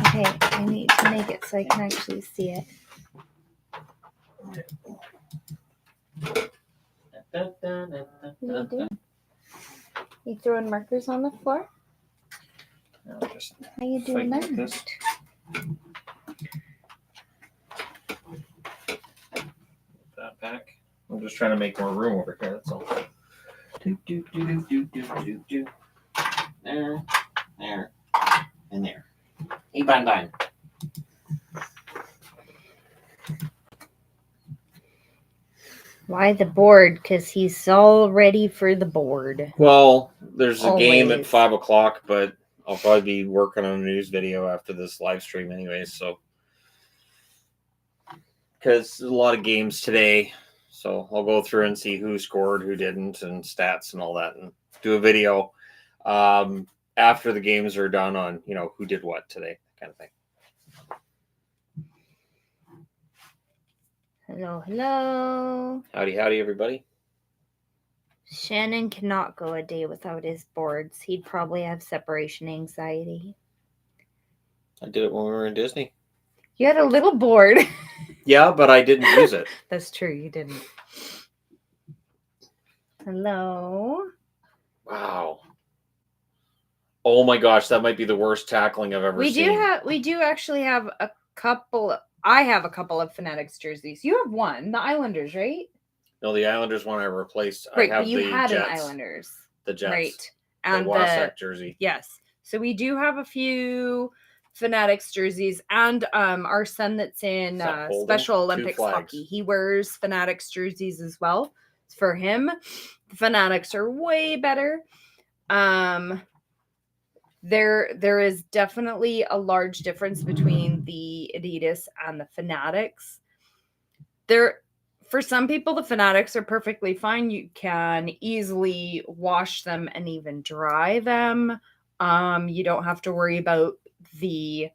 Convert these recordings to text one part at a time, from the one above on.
Okay, I need to make it so I can actually see it. What are you doing? You throwing markers on the floor? No, just How you doing that? this. That back. I'm just trying to make more room over here. That's all. There, and there. Hey, Bandine. Why the board? Because he's all ready for the board. Well, there's a game at Always. 5 o'clock, but I'll probably be working on a news video after this live stream anyways, so. Because there's a lot of games today, so I'll go through and see who scored, who didn't, and stats and all that, and do a video after the games are done on, who did what today, kind of thing. Hello, hello. Howdy, everybody. Shannon cannot go a day without his boards. He'd probably have separation anxiety. I did it when we were in Disney. You had a little board. Yeah, but I didn't use it. That's true, you didn't. Hello. Wow. Oh my gosh, that might be the worst tackling I've ever seen. We do actually have a couple. I have a couple of Fanatics jerseys. You have one, the Islanders, right? No, the Islanders one I replaced. Right, I have but you had Jets, an Islanders. the Jets. Right. And the Wasek jersey. Yes. So we do have a few Fanatics jerseys, and our son that's in Special Olympics hockey, he wears Fanatics jerseys as well. For him, the Fanatics are way better. There is definitely a large difference between the Adidas and the Fanatics. For some people, the Fanatics are perfectly fine. You can easily wash them and even dry them. You don't have to worry about the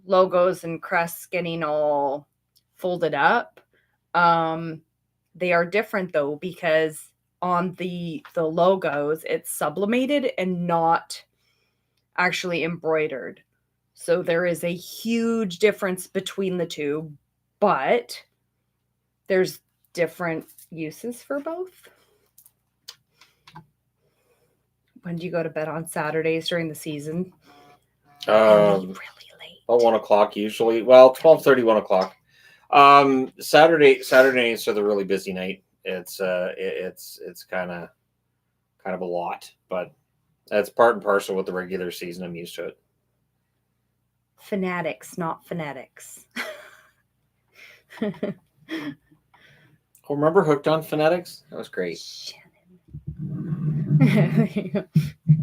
logos and crests getting all folded up. They are different though, because on the logos, it's sublimated and not actually embroidered. So there is a huge difference between the two, but there's different uses for both. When do you go to bed on Saturdays during the season? Really late. About 1 o'clock usually. Well, 12:30, 1 o'clock. Saturday nights are the really busy night. It's kind of a lot, but that's part and parcel with the regular season. I'm used to it. Fanatics, not phonetics. Oh, remember Hooked on Fanatics? That was great.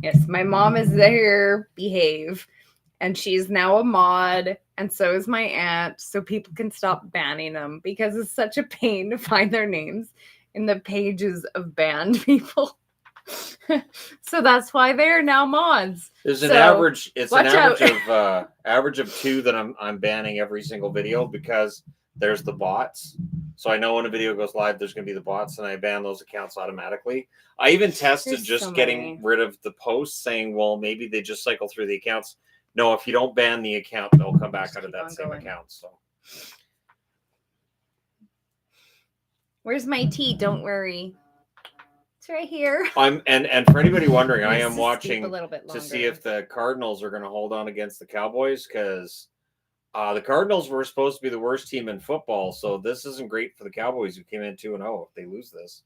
Yes, my mom is there, behave. And she's now a mod, and so is my aunt, so people can stop banning them, because it's such a pain to find their names in the pages of banned people. So that's why they're now mods. There's an average. It's an average of 2 that I'm banning every single video, because there's the bots. So I know when a video goes live, there's going to be the bots, and I ban those accounts automatically. I even tested getting rid of the posts, saying, well, maybe they just cycle through the accounts. No, if you don't ban the account, they'll come back out of that same account. So, where's my tea? Don't worry, it's right here. And for anybody wondering, I am watching to see if the Cardinals are going to hold on against the Cowboys, because the Cardinals were supposed to be the worst team in football. So this isn't great for the Cowboys, who came in 2-0. If they lose this.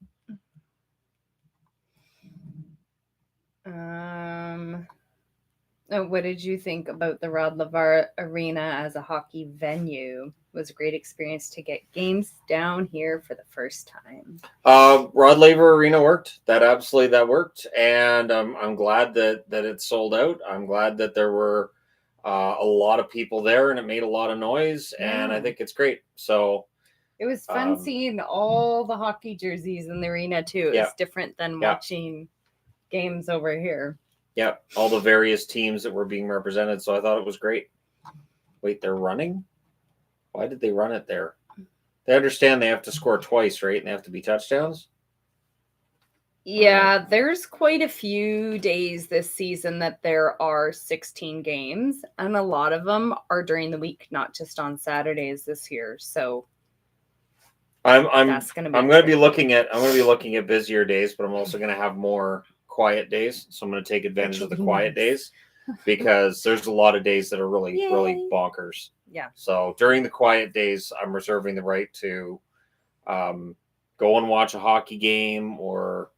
What did you think about the Rod Laver Arena as a hockey venue? It was a great experience to get games down here for the first time. Rod Laver Arena worked. That worked, and I'm glad that it sold out. I'm glad that there were a lot of people there, and it made a lot of noise, and I think it's great. So it was fun seeing all the hockey jerseys in the arena too. It's different than watching games over here. Yeah, all the various teams that were being represented. So I thought it was great. Wait, they're running? Why did they run it there? They understand they have to score twice, right? And they have to be touchdowns? Yeah, there's quite a few days this season that there are 16 games, and a lot of them are during the week, not just on Saturdays this year. So I'm that's going to be I'm going to be looking at busier days, but I'm also going to have more quiet days. So I'm going to take advantage of the quiet days because there's a lot of days that are really bonkers. Yeah. So during the quiet days, I'm reserving the right to go and watch a hockey game or,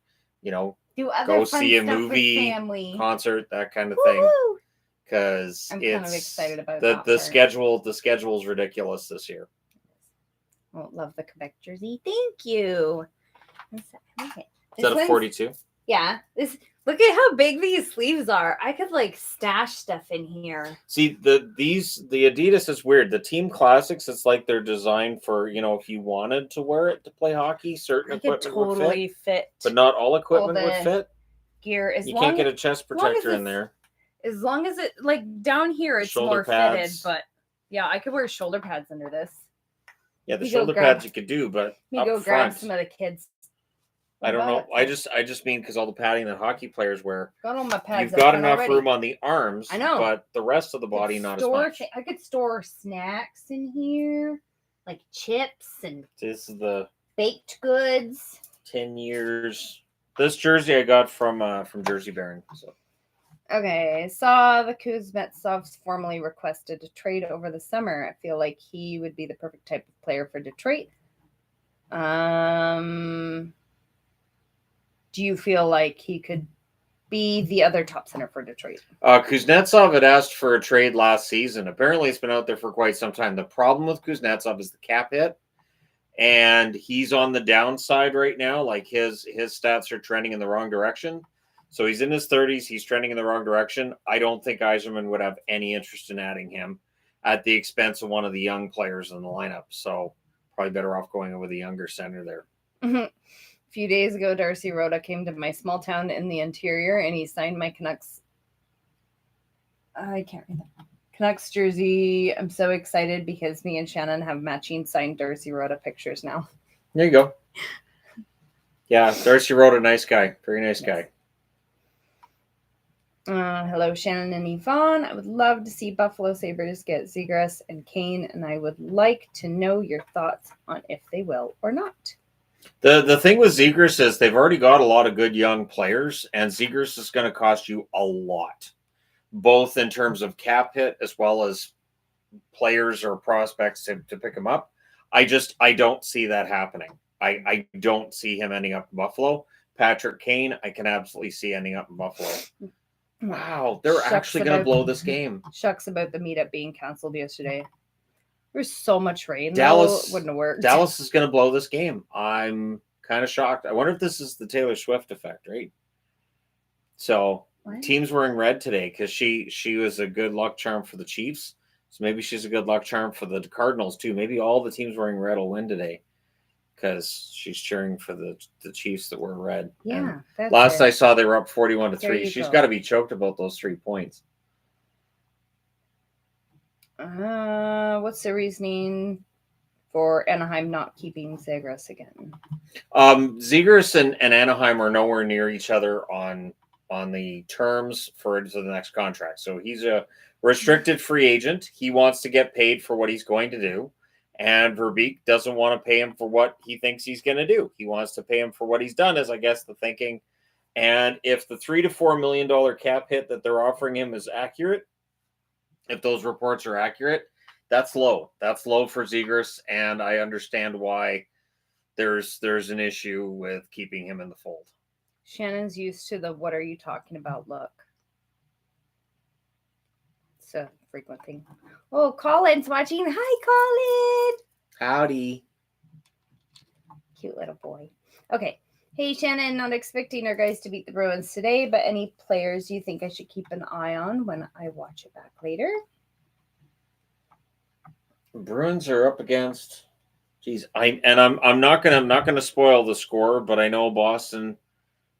go see a movie, concert, that kind of thing. Because I'm kind of excited about the schedule. The schedule is ridiculous this year. Oh, love the Quebec jersey. Thank you. Is that a 42? Yeah. Look at how big these sleeves are. I could stash stuff in here. See, the Adidas is weird. The Team Classics, it's like they're designed for, if you wanted to wear it to play hockey, certain equipment would fit, but not all equipment would fit. Gear you can't get a chest protector in there. As long as it down here it's shoulder more pads. Fitted, but yeah, I could wear shoulder pads under this. Yeah, the shoulder pads you could do, but up front, grab some of the kids. I don't know. I just mean because all the padding that hockey players wear. Got all my pads. You've got enough room on the arms. I know, but the rest of the body not as much. I could store snacks in here, like chips and. This is the baked goods. 10 years. This jersey I got from Jersey Baron. So. Okay, saw the Kuznetsovs formally requested a trade over the summer. I feel like he would be the perfect type of player for Detroit. Do you feel like he could be the other top center for Detroit? Kuznetsov had asked for a trade last season. Apparently, it's been out there for quite some time. The problem with Kuznetsov is the cap hit, and he's on the downside right now. Like his stats are trending in the wrong direction. So he's in his 30s. He's trending in the wrong direction. I don't think Yzerman would have any interest in adding him at the expense of one of the young players in the lineup. So probably better off going with a younger center there. Mm-hmm. A few days ago, Darcy Rhoda came to my small town in the interior, and he signed my Canucks. I can't read that. Canucks jersey. I'm so excited because me and Shannon have matching signed Darcy Rhoda pictures now. There you go. Yeah, Darcy Rhoda, nice guy. Very nice guy. Hello, Shannon and Yvonne. I would love to see Buffalo Sabres get Zegras and Kane, and I would like to know your thoughts on if they will or not. The thing with Zegras is they've already got a lot of good young players, and Zegras is going to cost you a lot, both in terms of cap hit as well as players or prospects to pick him up. I don't see that happening. I don't see him ending up in Buffalo. Patrick Kane, I can absolutely see ending up in Buffalo. Wow, they're actually going to blow this game. Shucks about the meetup being canceled yesterday. There's so much rain. Dallas wouldn't have worked. Dallas is going to blow this game. I'm kind of shocked. I wonder if this is the Taylor Swift effect, right? So teams wearing red today because she was a good luck charm for the Chiefs. So maybe she's a good luck charm for the Cardinals too. Maybe all the teams wearing red will win today because she's cheering for the Chiefs that wear red. Yeah. Last I saw, they were up 41-3. She's got to be choked about those 3 points. What's the reasoning for Anaheim not keeping Zegras again? Zegras and Anaheim are nowhere near each other on the terms for the next contract. So he's a restricted free agent. He wants to get paid for what he's going to do. And Verbeek doesn't want to pay him for what he thinks he's going to do. He wants to pay him for what he's done, is I guess the thinking. And if the $3 to $4 million cap hit that they're offering him is accurate, if those reports are accurate, that's low. That's low for Zegras, and I understand why there's an issue with keeping him in the fold. Shannon's used to the "what are you talking about" look. It's a frequent thing. Oh, Colin's watching. Hi, Colin. Howdy. Cute little boy. Okay. Hey, Shannon, not expecting our guys to beat the Bruins today, but any players you think I should keep an eye on when I watch it back later? Bruins are up against. Geez, I'm not gonna spoil the score, but I know Boston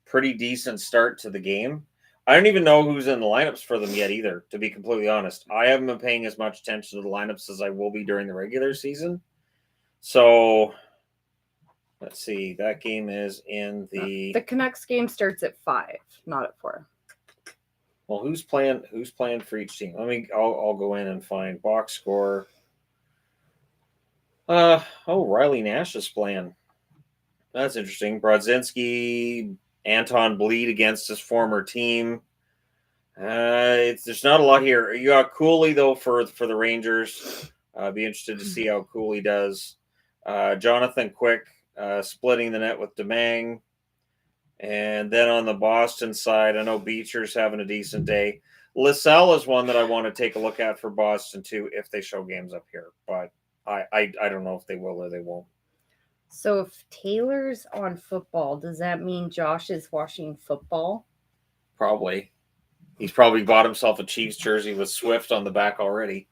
pretty decent start to the game. I don't even know who's in the lineups for them yet either, to be completely honest. I haven't been paying as much attention to the lineups as I will be during the regular season. So Let's see. That game is in The Canucks game starts at 5, not at 4. Well, who's playing for each team? I'll go in and find box score. Riley Nash is playing. That's interesting. Brodzinski, Anton Bleed against his former team. There's not a lot here. You got Cooley though for the Rangers. Be interested to see how Cooley does. Jonathan Quick splitting the net with Demang. And then on the Boston side, I know Beecher's having a decent day. LaSalle is one that I want to take a look at for Boston too, if they show games up here. But I don't know if they will or they won't. So if Taylor's on football, does that mean Josh is watching football? Probably. He's probably bought himself a Chiefs jersey with Swift on the back already.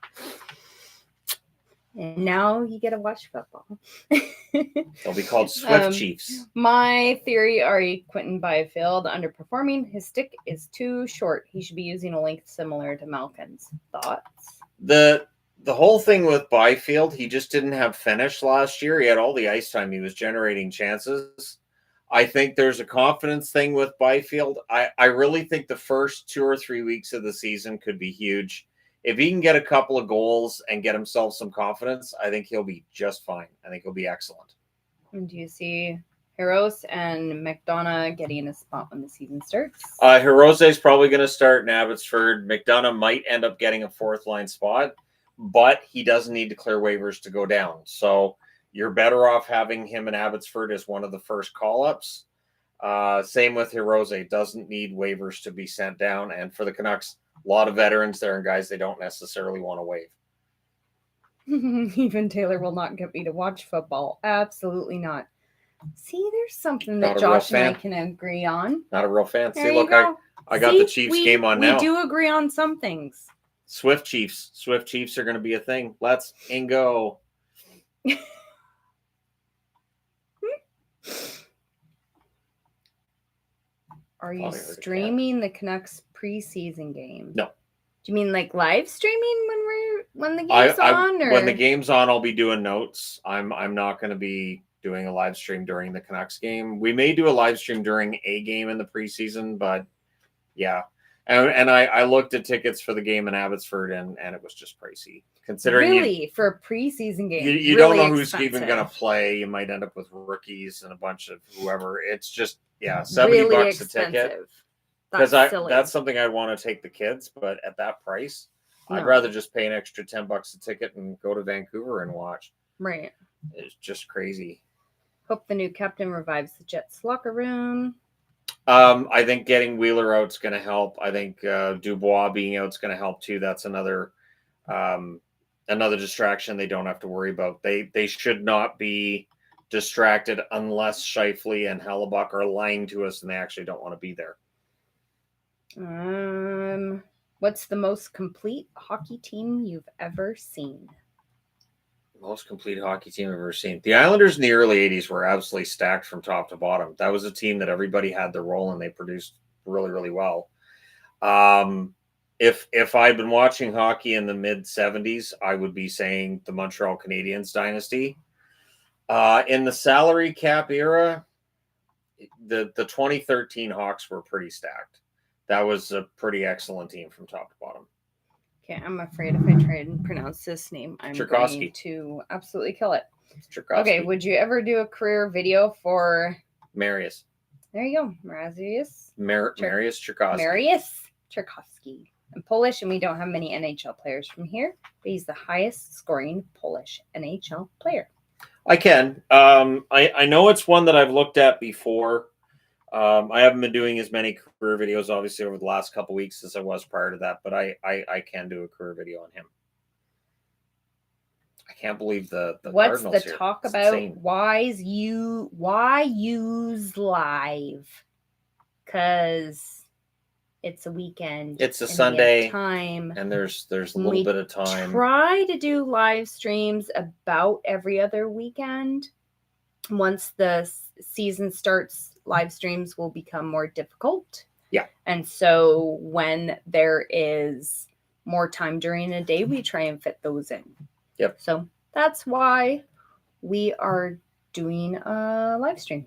And now you get to watch football. They'll be called Swift Chiefs. My theory, Ari Quinton Byfield underperforming. His stick is too short. He should be using a length similar to Malkin's. Thoughts? The whole thing with Byfield, he just didn't have finish last year. He had all the ice time. He was generating chances. I think there's a confidence thing with Byfield. I really think the first 2 or 3 weeks of the season could be huge. If he can get a couple of goals and get himself some confidence, I think he'll be just fine. I think he'll be excellent. And do you see Heros and McDonough getting a spot when the season starts? Hirose is probably going to start in Abbotsford. McDonough might end up getting a 4th line spot, but he doesn't need to clear waivers to go down. So you're better off having him in Abbotsford as one of the first call-ups. Same with Hirose. Doesn't need waivers to be sent down. And for the Canucks, a lot of veterans there and guys they don't necessarily want to waive. Even Taylor will not get me to watch football. Absolutely not. See, there's something Not that Josh and I can agree on. Not a real fan. There See, you look, go. I got the Chiefs game on now. We do agree on some things. Swift Chiefs are going to be a thing. Let's go. Are you streaming the Canucks preseason games? No. Do you mean like live streaming when the game's on? Or? When the game's on, I'll be doing notes. I'm not going to be doing a live stream during the Canucks game. We may do a live stream during a game in the preseason, but yeah. And I looked at tickets for the game in Abbotsford, and it was just pricey. Considering for a preseason game, you don't know who's even going to play. You might end up with rookies and a bunch of whoever. It's just $70 really a ticket. Because that's something I want to take the kids, but at that price, I'd rather just pay an extra $10 a ticket and go to Vancouver and watch. Right. It's just crazy. Hope the new captain revives the Jets locker room. I think getting Wheeler out is going to help. I think Dubois being out is going to help too. That's another distraction they don't have to worry about. They should not be distracted unless Scheifele and Hellebuck are lying to us and they actually don't want to be there. What's the most complete hockey team you've ever seen? Most complete hockey team I've ever seen. The Islanders in the early 80s were absolutely stacked from top to bottom. That was a team that everybody had their role and they produced really, really well. If I'd been watching hockey in the mid 70s, I would be saying the Montreal Canadiens dynasty. In the salary cap era, the 2013 Hawks were pretty stacked. That was a pretty excellent team from top to bottom. Okay, I'm afraid if I try and pronounce this name, I'm going to absolutely kill it. Okay, would you ever do a career video for Marius? There you go, Marius. Marius Czerkawski. Marius Czerkawski. I'm Polish, and we don't have many NHL players from here, but he's the highest scoring Polish NHL player. I can. I know it's one that I've looked at before. I haven't been doing as many career videos, obviously, over the last couple of weeks as I was prior to that, but I can do a career video on him. I can't believe the What's Cardinals the here. talk It's about? insane. Why use live? Because it's a weekend. It's a Sunday time, and there's a little bit of time. Try to do live streams about every other weekend. Once the season starts, live streams will become more difficult. Yeah. And so when there is more time during a day, we try and fit those in. Yep. So that's why we are doing a live stream.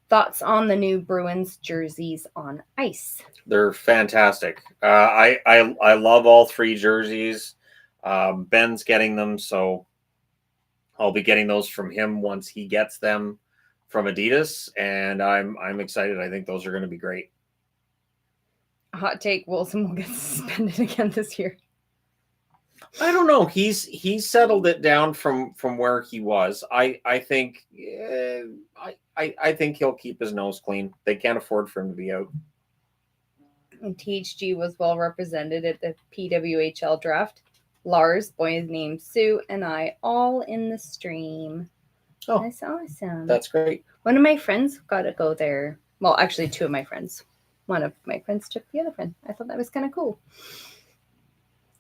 Thoughts on the new Bruins jerseys on ice? They're fantastic. I love all 3 jerseys. Ben's getting them, so I'll be getting those from him once he gets them from Adidas, and I'm excited. I think those are going to be great. Hot take: Wilson will get suspended again this year. I don't know. He's settled it down from where he was. I think I think he'll keep his nose clean. They can't afford for him to be out. And THG was well represented at the PWHL draft. Lars, boys named Sue, and I all in the stream. Oh, that's awesome. That's great. One of my friends got to go there. Well, actually, 2 of my friends. One of my friends took the other friend. I thought that was kind of cool.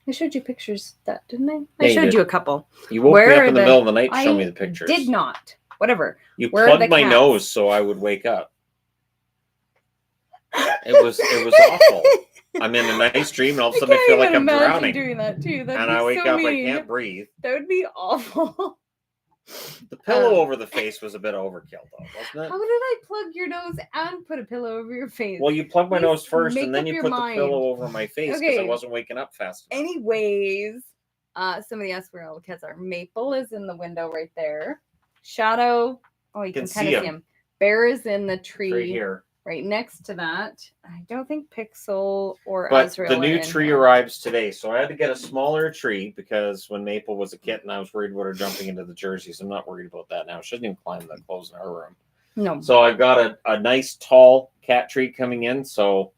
I showed you pictures of that, didn't I? I showed you a couple. You woke me up in the middle of the night to show me the pictures. Did not. Whatever. You plugged my nose so I would wake up. It was awful. I'm in a nice dream, and all of a sudden I feel like I'm drowning. Doing that too. And I wake up, I can't breathe. That would be awful. The pillow over the face was a bit overkill, though, wasn't it? How did I plug your nose and put a pillow over your face? Well, you plugged my nose first, and then you put the pillow over my face because I wasn't waking up fast enough. Anyways, somebody asked where all the cats are. Maple is in the window right there. Shadow, oh, you can kind of see him. Bear is in the tree right here. Right next to that. I don't think Pixel or but Azrael the new tree arrives today, so I had to get a smaller tree because when Maple was a kitten, I was worried about her jumping into the jerseys. I'm not worried about that now. She doesn't even climb the clothes in her room. No. So I've got a nice tall cat tree coming in. So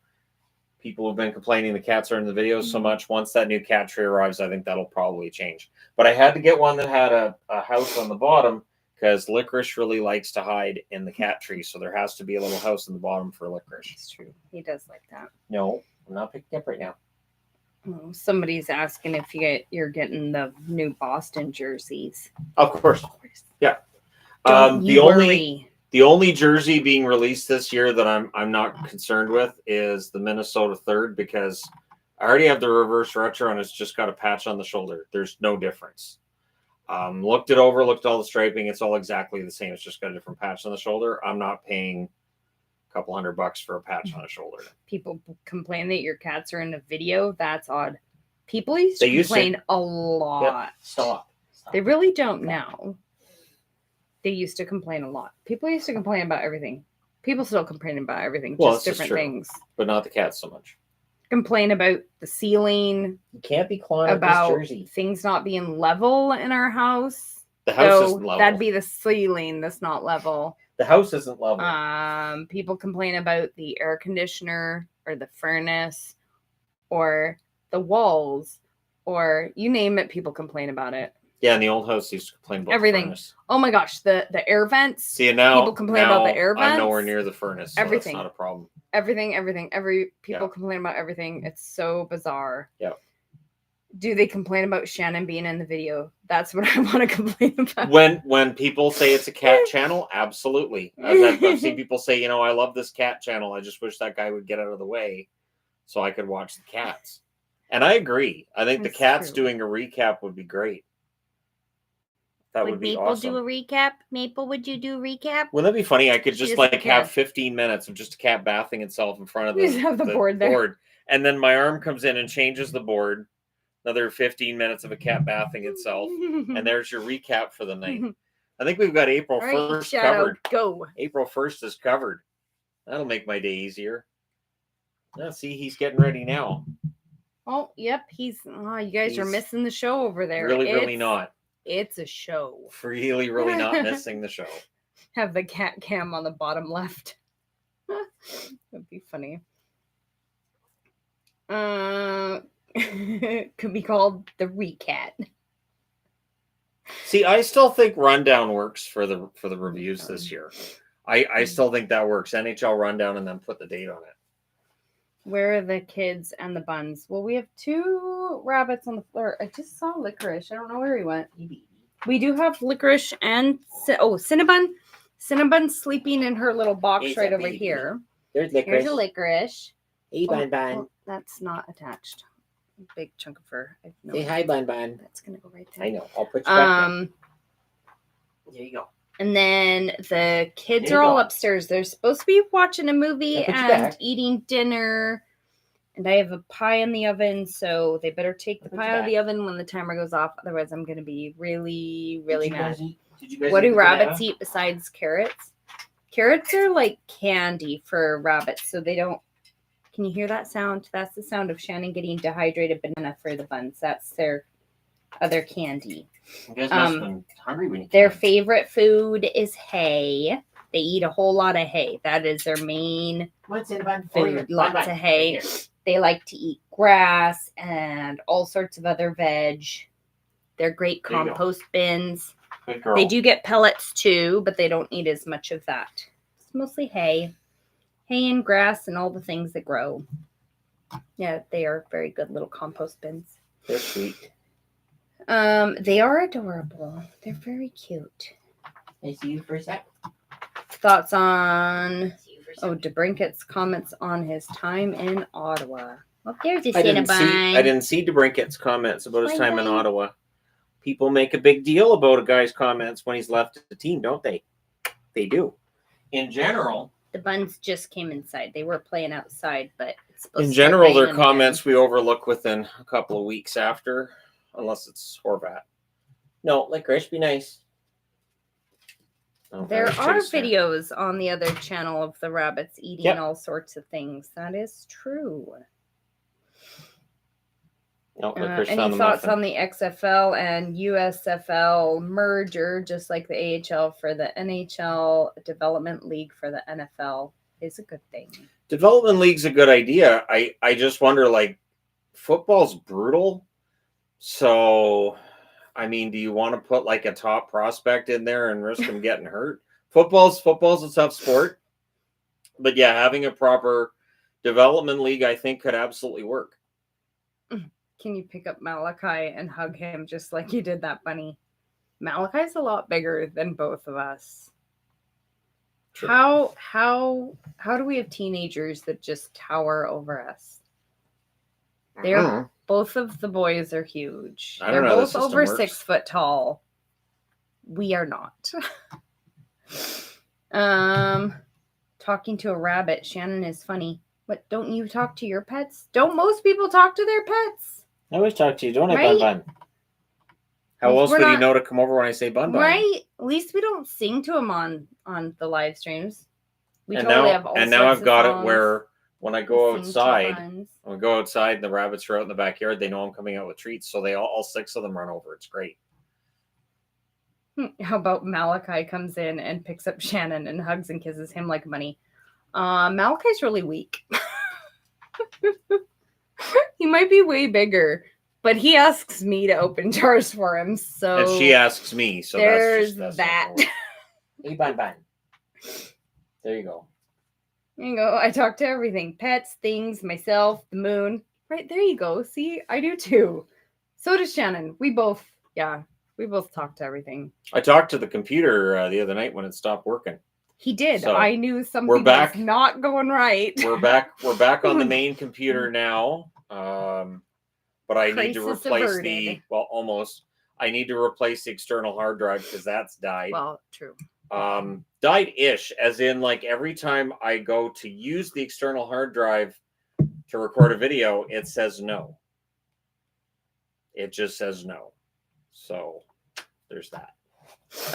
people have been complaining the cats are in the videos so much. Once that new cat tree arrives, I think that'll probably change. But I had to get one that had a house on the bottom, because Licorice really likes to hide in the cat tree. So there has to be a little house in the bottom for Licorice. It's true. He does like that. No, I'm not picking up right now. Oh, somebody's asking if you're getting the new Boston jerseys. Of course. Yeah. The only jersey being released this year that I'm not concerned with is the Minnesota Third, because I already have the reverse retro and it's just got a patch on the shoulder. There's no difference. Looked it over, looked at all the striping. It's all exactly the same. It's just got a different patch on the shoulder. I'm not paying a couple $100 for a patch on a shoulder. People complain that your cats are in a video. That's odd. People used to complain a lot. Yep. Stop. They really don't now. They used to complain a lot. People used to complain about everything. People still complain about everything. Well, just different things. But not the cats so much. Complain about the ceiling. You can't be clawing about this jersey. Things not being level in our house. The house isn't level. That'd be the ceiling that's not level. The house isn't level. People complain about the air conditioner or the furnace or the walls or you name it. People complain about it. Yeah, in the old house, used to complain about everything. The furnace. Oh my gosh, the air vents. See, now people complain about the air vents. I'm nowhere near the furnace. So everything. That's not a problem. Everything. People complain about everything. It's so bizarre. Yeah. Do they complain about Shannon being in the video? That's what I want to complain about. When people say it's a cat channel, absolutely. I've seen people say, I love this cat channel. I just wish that guy would get out of the way so I could watch the cats. And I agree. I think the cats doing a recap would be great. That would be awesome. Maple do a recap? Maple, would you do a recap? Wouldn't that be funny? I could just have 15 minutes of just a cat bathing itself in front of the board there. And then my arm comes in and changes the board. Another 15 minutes of a cat bathing itself. And there's your recap for the night. I think we've got April 1st covered. Go. April 1st is covered. That'll make my day easier. Now, see, he's getting ready now. Oh, yep. You guys are missing the show over there. Really not. It's a show. Really not missing the show. Have the cat cam on the bottom left. That'd be funny. Could be called the recat. See, I still think Rundown works for the reviews this year. I still think that works. NHL Rundown and then put the date on it. Where are the kids and the buns? Well, we have 2 rabbits on the floor. I just saw Licorice. I don't know where he went. We do have Licorice and Cinnabon. Cinnabon's sleeping in her little box right over here. There's Licorice. Here's a Licorice. Hey, Bun. Oh, that's not attached. Big chunk of fur. Say hi, Bun. That's gonna go right there. I know. I'll put you back there. There you go. And then the kids There are you all go. upstairs. They're supposed to be watching a movie Now put your and back. eating dinner. And I have a pie in the oven, so they better take the Put your pie out of the back. oven when the timer goes off. Otherwise, I'm going to be really, really mad. Did you guys What eat do the rabbits banana? eat besides carrots? Carrots are like candy for rabbits, so they don't. Can you hear that sound? That's the sound of Shannon getting dehydrated banana for the buns. That's their other candy. You guys must have been hungry when you Their came. favorite food is hay. They eat a whole lot of hay. That is their main food. Lots of hay. They like to eat grass and all sorts of other veg. They're great There you go. compost bins. Good girl. They do get pellets too, but they don't eat as much of that. It's mostly hay. Hay and grass and all the things that grow. Yeah, they are very good little compost bins. They're sweet. They are adorable. They're very cute. I see you for a sec. Thoughts on DeBrinket's comments on his time in Ottawa. Well, there's a I didn't Cinnabon. see DeBrinket's comments about his time in Bye. Ottawa. People make a big deal about a guy's comments when he's left the team, don't they? They do. In general, The buns just came inside. They were playing outside, but it's supposed in to start general, their raining comments we overlook within a couple of weeks after, unless it's Horvat. No, licorice, be nice. Oh, again. There there's are Chase there. videos on the other channel of the rabbits eating Yep. all sorts of things. That is true. No, licorice Any found the thoughts muffin. on the XFL and USFL merger, just like the AHL for the NHL Development League for the NFL, is a good thing. Development league's a good idea. I just wonder, like, football's brutal. So, I mean, do you want to put like a top prospect in there and risk him getting hurt? Football's a tough sport. But yeah, having a proper development league, I think, could absolutely work. Can you pick up Malachi and hug him just like you did that bunny? Malachi's a lot bigger than both of us. True. How do we have teenagers that just tower over us? They're both of the boys are huge. I They're don't know how the both system over works. 6 foot tall. We are not. Talking to a rabbit. Shannon is funny. What, don't you talk to your pets? Don't most people talk to their pets? I always talk to you, don't I, Right? Bun? How else We're would he not- know to come over when I say bun bun? Right? At least we don't sing to him on the live streams. We And totally now, have all and now sorts I've got of it songs. where when I We go sing to outside, buns. when we go outside and the rabbits are out in the backyard, they know I'm coming out with treats. So they all 6 of them run over. It's great. How about Malachi comes in and picks up Shannon and hugs and kisses him like money? Malachi's really weak. He might be way bigger, but he asks me to open jars for him. So And she asks me. So there's that's that. not gonna work. Hey, Bun Bun. There you go. There you go. I talk to everything. Pets, things, myself, the moon. Right, there you go. See, I do too. So does Shannon. We both talk to everything. I talked to the computer the other night when it stopped working. He did. So, I knew something we're back. was not going right. We're back on the main computer now. But I need to Crisis replace averted. almost. I need to replace the external hard drive because that's died. Well, true. Died-ish, as in like every time I go to use the external hard drive to record a video, it says no. It just says no. So there's that.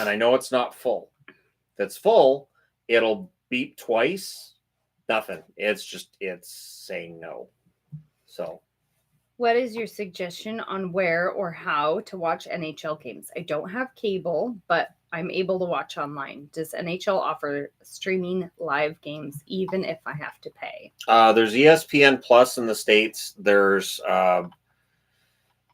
And I know it's not full. If it's full, it'll beep twice. Nothing. It's saying no. So What is your suggestion on where or how to watch NHL games? I don't have cable, but I'm able to watch online. Does NHL offer streaming live games even if I have to pay? there's ESPN Plus in the States. There's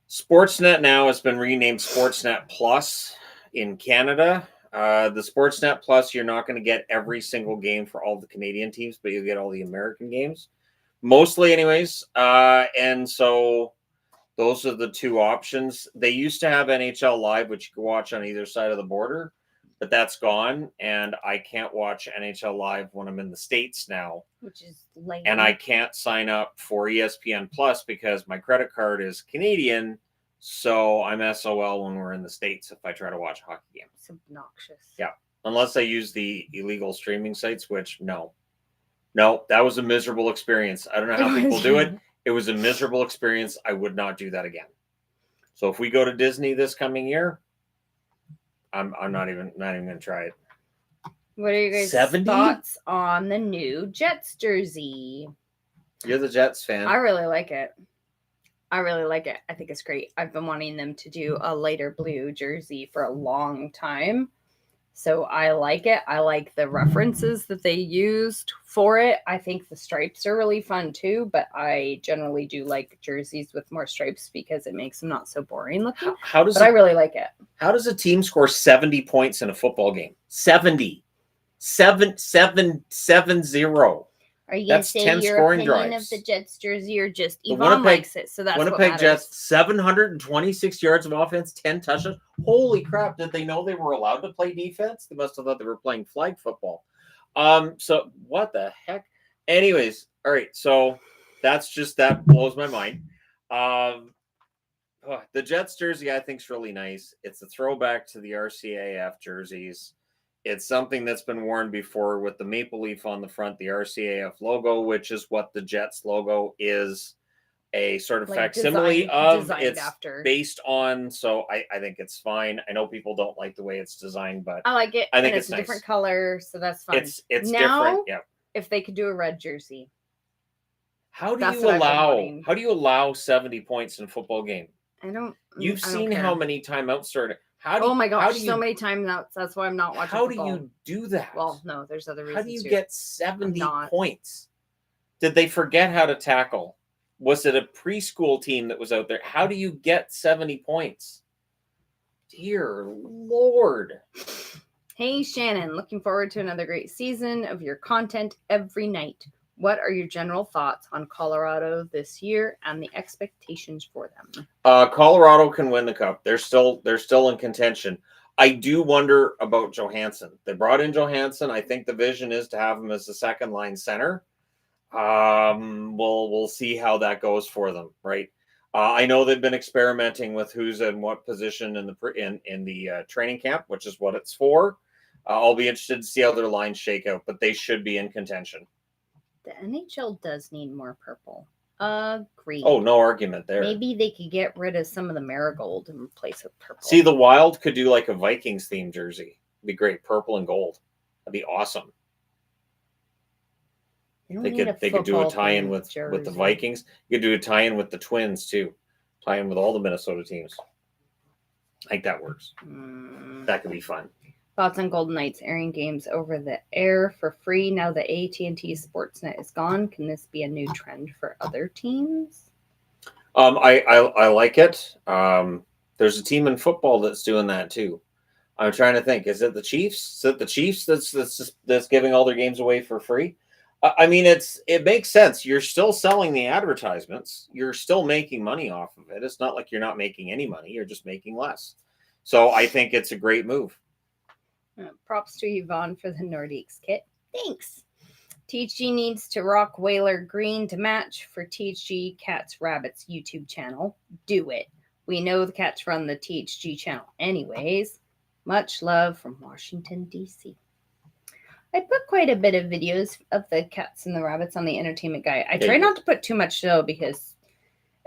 Sportsnet now has been renamed Sportsnet Plus in Canada. The Sportsnet Plus, you're not going to get every single game for all the Canadian teams, but you'll get all the American games. Mostly anyways. And so those are the two options. They used to have NHL Live, which you could watch on either side of the border, but that's gone. And I can't watch NHL Live when I'm in the States now. Which is lame. And I can't sign up for ESPN Plus because my credit card is Canadian. So I'm SOL when we're in the States if I try to watch a hockey game. It's obnoxious. Yeah. unless I use the illegal streaming sites, which no, that was a miserable experience. I don't know how people do it. It was a miserable experience. I would not do that again. So if we go to Disney this coming year, I'm not even going to try it. What are your guys' 70? thoughts on the new Jets jersey? You're the Jets fan. I really like it. I think it's great. I've been wanting them to do a lighter blue jersey for a long time. So I like it. I like the references that they used for it. I think the stripes are really fun too, but I generally do like jerseys with more stripes because it makes them not so boring looking. I really like it. How does a team score 70 points in a football game? 70. 7-0. Are you going to say your opinion drives. Of the Jets jersey or just Yvonne likes it? So that's Winnipeg Jets, 726 yards of offense, 10 touchdowns. Holy crap. Did they know they were allowed to play defense? They must have thought they were playing flag football. So what the heck? Anyways, all right. So that blows my mind. The Jets jersey, I think, is really nice. It's a throwback to the RCAF jerseys. It's something that's been worn before with the maple leaf on the front, the RCAF logo, which is what the Jets logo is a sort of facsimile of. It's based on, so I think it's fine. I know people don't like the way it's designed, but I like it. I think it's a different color, so that's fine. It's now, different. Yeah. If they could do a red jersey. How do you allow 70 points in a football game? You've seen how many timeouts started. Oh my gosh, so many timeouts. That's why I'm not watching football. How do you do that? Well, no, there's other reasons. How do you get 70 points? Did they forget how to tackle? Was it a preschool team that was out there? How do you get 70 points? Dear Lord. Hey, Shannon, looking forward to another great season of your content every night. What are your general thoughts on Colorado this year and the expectations for them? Colorado can win the cup. They're still in contention. I do wonder about Johansson. They brought in Johansson. I think the vision is to have him as the second line center. We'll see how that goes for them, right? I know they've been experimenting with who's in what position in the training camp, which is what it's for. I'll be interested to see how their lines shake out, but they should be in contention. The NHL does need more purple. Agreed. Oh, no argument there. Maybe they could get rid of some of the marigold and replace it with purple. See, the Wild could do like a Vikings themed jersey. It'd be great. Purple and gold. That'd be awesome. They could do a tie-in with the Vikings. You could do a tie-in with the Twins too. Tie-in with all the Minnesota teams. I think that works. That could be fun. Thoughts on Golden Knights airing games over the air for free now that AT&T Sportsnet is gone? Can this be a new trend for other teams? I like it. There's a team in football that's doing that too. I'm trying to think. Is it the Chiefs? Is it the Chiefs that's giving all their games away for free? I mean, it makes sense. You're still selling the advertisements. You're still making money off of it. It's not like you're not making any money. You're just making less. So I think it's a great move. Props to Yvonne for the Nordiques kit. Thanks. THG needs to rock Whaler green to match for THG Cats Rabbits YouTube channel. Do it. We know the cats run the THG channel anyways. Much love from Washington, D.C. I put quite a bit of videos of the cats and the rabbits on the Entertainment Guy. I try not to put too much though, because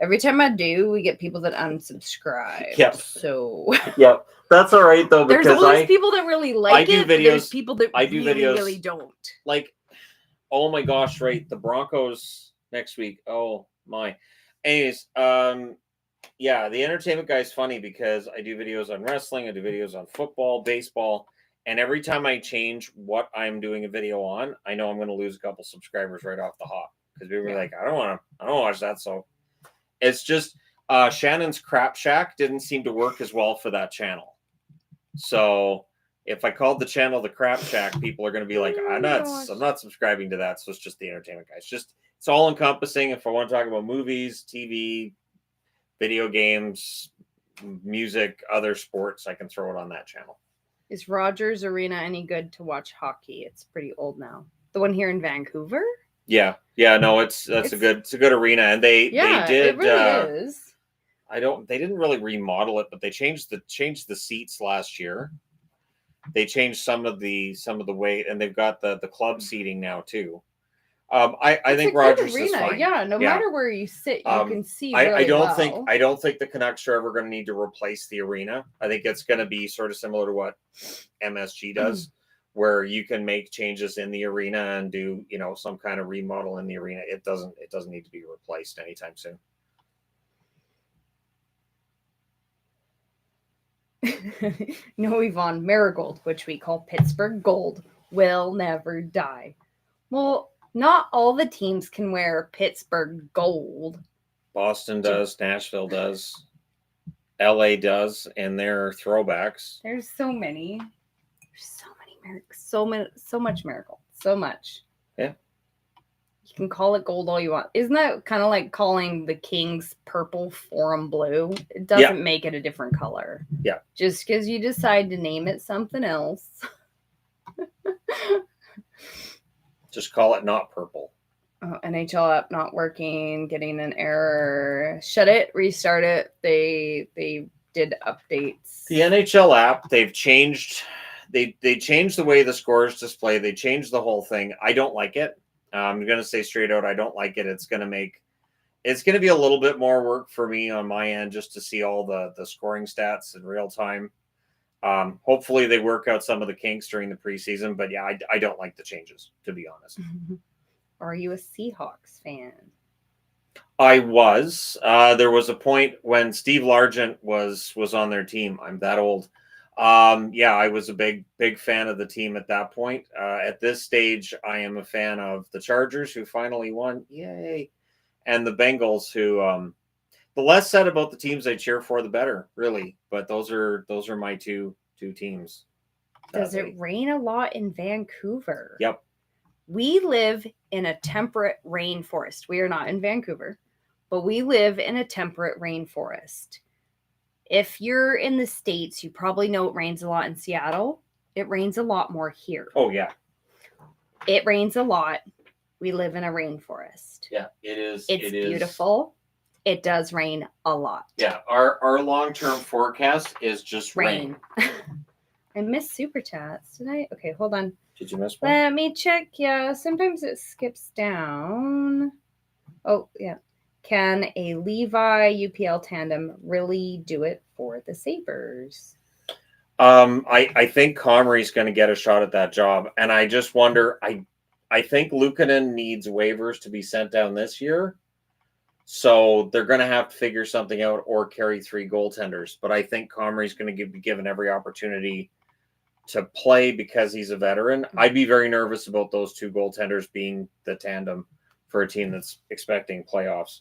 every time I do, we get people that unsubscribe. Yep. So yep. That's all right though, because there's always people that really like it. Videos, there's people that I do really, videos, really don't. Like, oh my gosh, right? The Broncos next week. Oh my. Anyways, yeah, the Entertainment Guy is funny because I do videos on wrestling, I do videos on football, baseball, and every time I change what I'm doing a video on, I know I'm going to lose a couple subscribers right off the hop because people are like, I don't want to watch that. So it's just Shannon's Crap Shack didn't seem to work as well for that channel. So if I called the channel the Crap Shack, people are going to be like, I'm not subscribing to that. So it's just the Entertainment Guy. It's all encompassing. If I want to talk about movies, TV, video games, music, other sports, I can throw it on that channel. Is Rogers Arena any good to watch hockey? It's pretty old now. The one here in Vancouver? Yeah. No, it's a good arena, and they did. It really is. They didn't really remodel it, but they changed the seats last year. They changed some of the weight, and they've got the club seating now too. I think Rogers is fine. Yeah, no matter where you sit, you can see really I don't well. think the Canucks are ever going to need to replace the arena. I think it's going to be sort of similar to what MSG does, where you can make changes in the arena and do, you know, some kind of remodel in the arena. It doesn't need to be replaced anytime soon. No, Yvonne, Marigold, which we call Pittsburgh Gold, will never die. Well, not all the teams can wear Pittsburgh Gold. Boston does, Nashville does, LA does, and their throwbacks. There's so many. So much Marigold. So much. Yeah. You can call it gold all you want. Isn't that kind of like calling the Kings purple Forum blue? It doesn't make it a different color. Yeah. Just because you decide to name it something else. Just call it not purple. Oh, NHL app not working, getting an error. Shut it, restart it. They did updates. The NHL app, they've changed. They changed the way the scores display. They changed the whole thing. I don't like it. I'm going to say straight out, I don't like it. It's going to be a little bit more work for me on my end just to see all the scoring stats in real time. Hopefully they work out some of the kinks during the preseason, but yeah, I don't like the changes, to be honest. Are you a Seahawks fan? I was. There was a point when Steve Largent was on their team. I'm that old. Yeah, I was a big fan of the team at that point. At this stage, I am a fan of the Chargers, who finally won. Yay. And the Bengals, who the less said about the teams I cheer for, the better, really. But those are my two teams. Does it rain a lot in Vancouver? Yep. We live in a temperate rainforest. We are not in Vancouver, but we live in a temperate rainforest. If you're in the States, you probably know it rains a lot in Seattle. It rains a lot more here. Oh, yeah. It rains a lot. We live in a rainforest. Yeah, it is. It's beautiful. It does rain a lot. Yeah, our long-term forecast is just rain. I missed Super Chats. Did I? Okay, hold on. Did you miss one? Let me check. Yeah, sometimes it skips down. Oh, yeah. Can a Levi UPL tandem really do it for the Sabres? I think Comrie's going to get a shot at that job, and I just wonder. I think Luukkonen needs waivers to be sent down this year, so they're going to have to figure something out or carry 3 goaltenders. But I think Comrie's going to be given every opportunity to play because he's a veteran. I'd be very nervous about those 2 goaltenders being the tandem for a team that's expecting playoffs.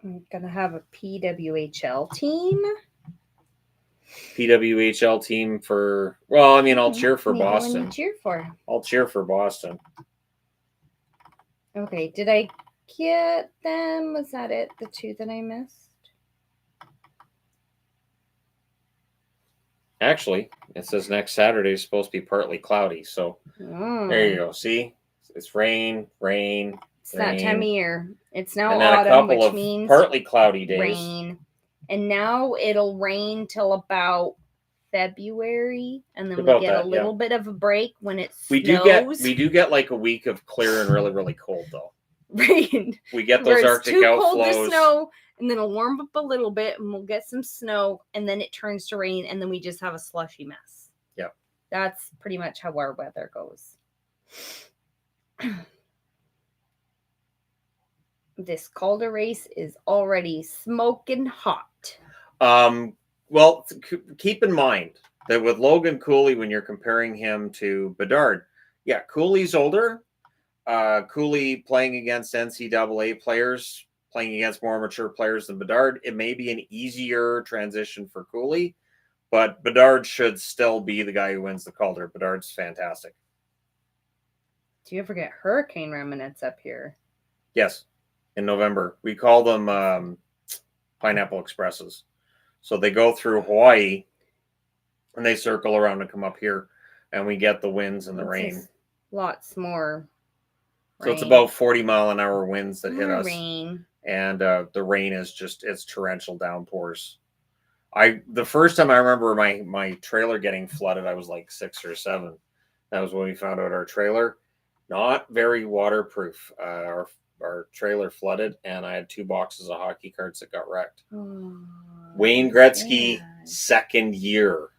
I'm going to have a PWHL team. PWHL team for, well, I mean, I'll cheer for Boston. What do you cheer for? I'll cheer for Boston. Okay, did I get them? Was that it? The 2 that I missed? Actually, it says next Saturday is supposed to be partly cloudy. So there you go. See, it's rain. It's that time of year. It's now and then autumn, which means partly cloudy days. Rain. And now it'll rain till about February, and then we get a little bit of a break when it snows. We do get like a week of clear and really, really cold though. Rain. We get those Arctic outflows. It's too cold to snow, and then it'll warm up a little bit, and we'll get some snow, and then it turns to rain, and then we just have a slushy mess. Yep. That's pretty much how our weather goes. This Calder race is already smoking hot. Well, keep in mind that with Logan Cooley, when you're comparing him to Bedard, yeah, Cooley's older. Cooley playing against NCAA players, playing against more mature players than Bedard, it may be an easier transition for Cooley, but Bedard should still be the guy who wins the Calder. Bedard's fantastic. Do you ever get hurricane remnants up here? Yes, in November. We call them Pineapple Expresses. So they go through Hawaii and they circle around and come up here, and we get the winds and the rain. Lots more. So it's about 40-mile-an-hour winds that hit us. Rain. And the rain is just, it's torrential downpours. The first time I remember my trailer getting flooded, I was like 6 or 7. That was when we found out our trailer, not very waterproof. Our trailer flooded, and I had 2 boxes of hockey cards that got wrecked. Oh, Wayne Gretzky, sad. second year,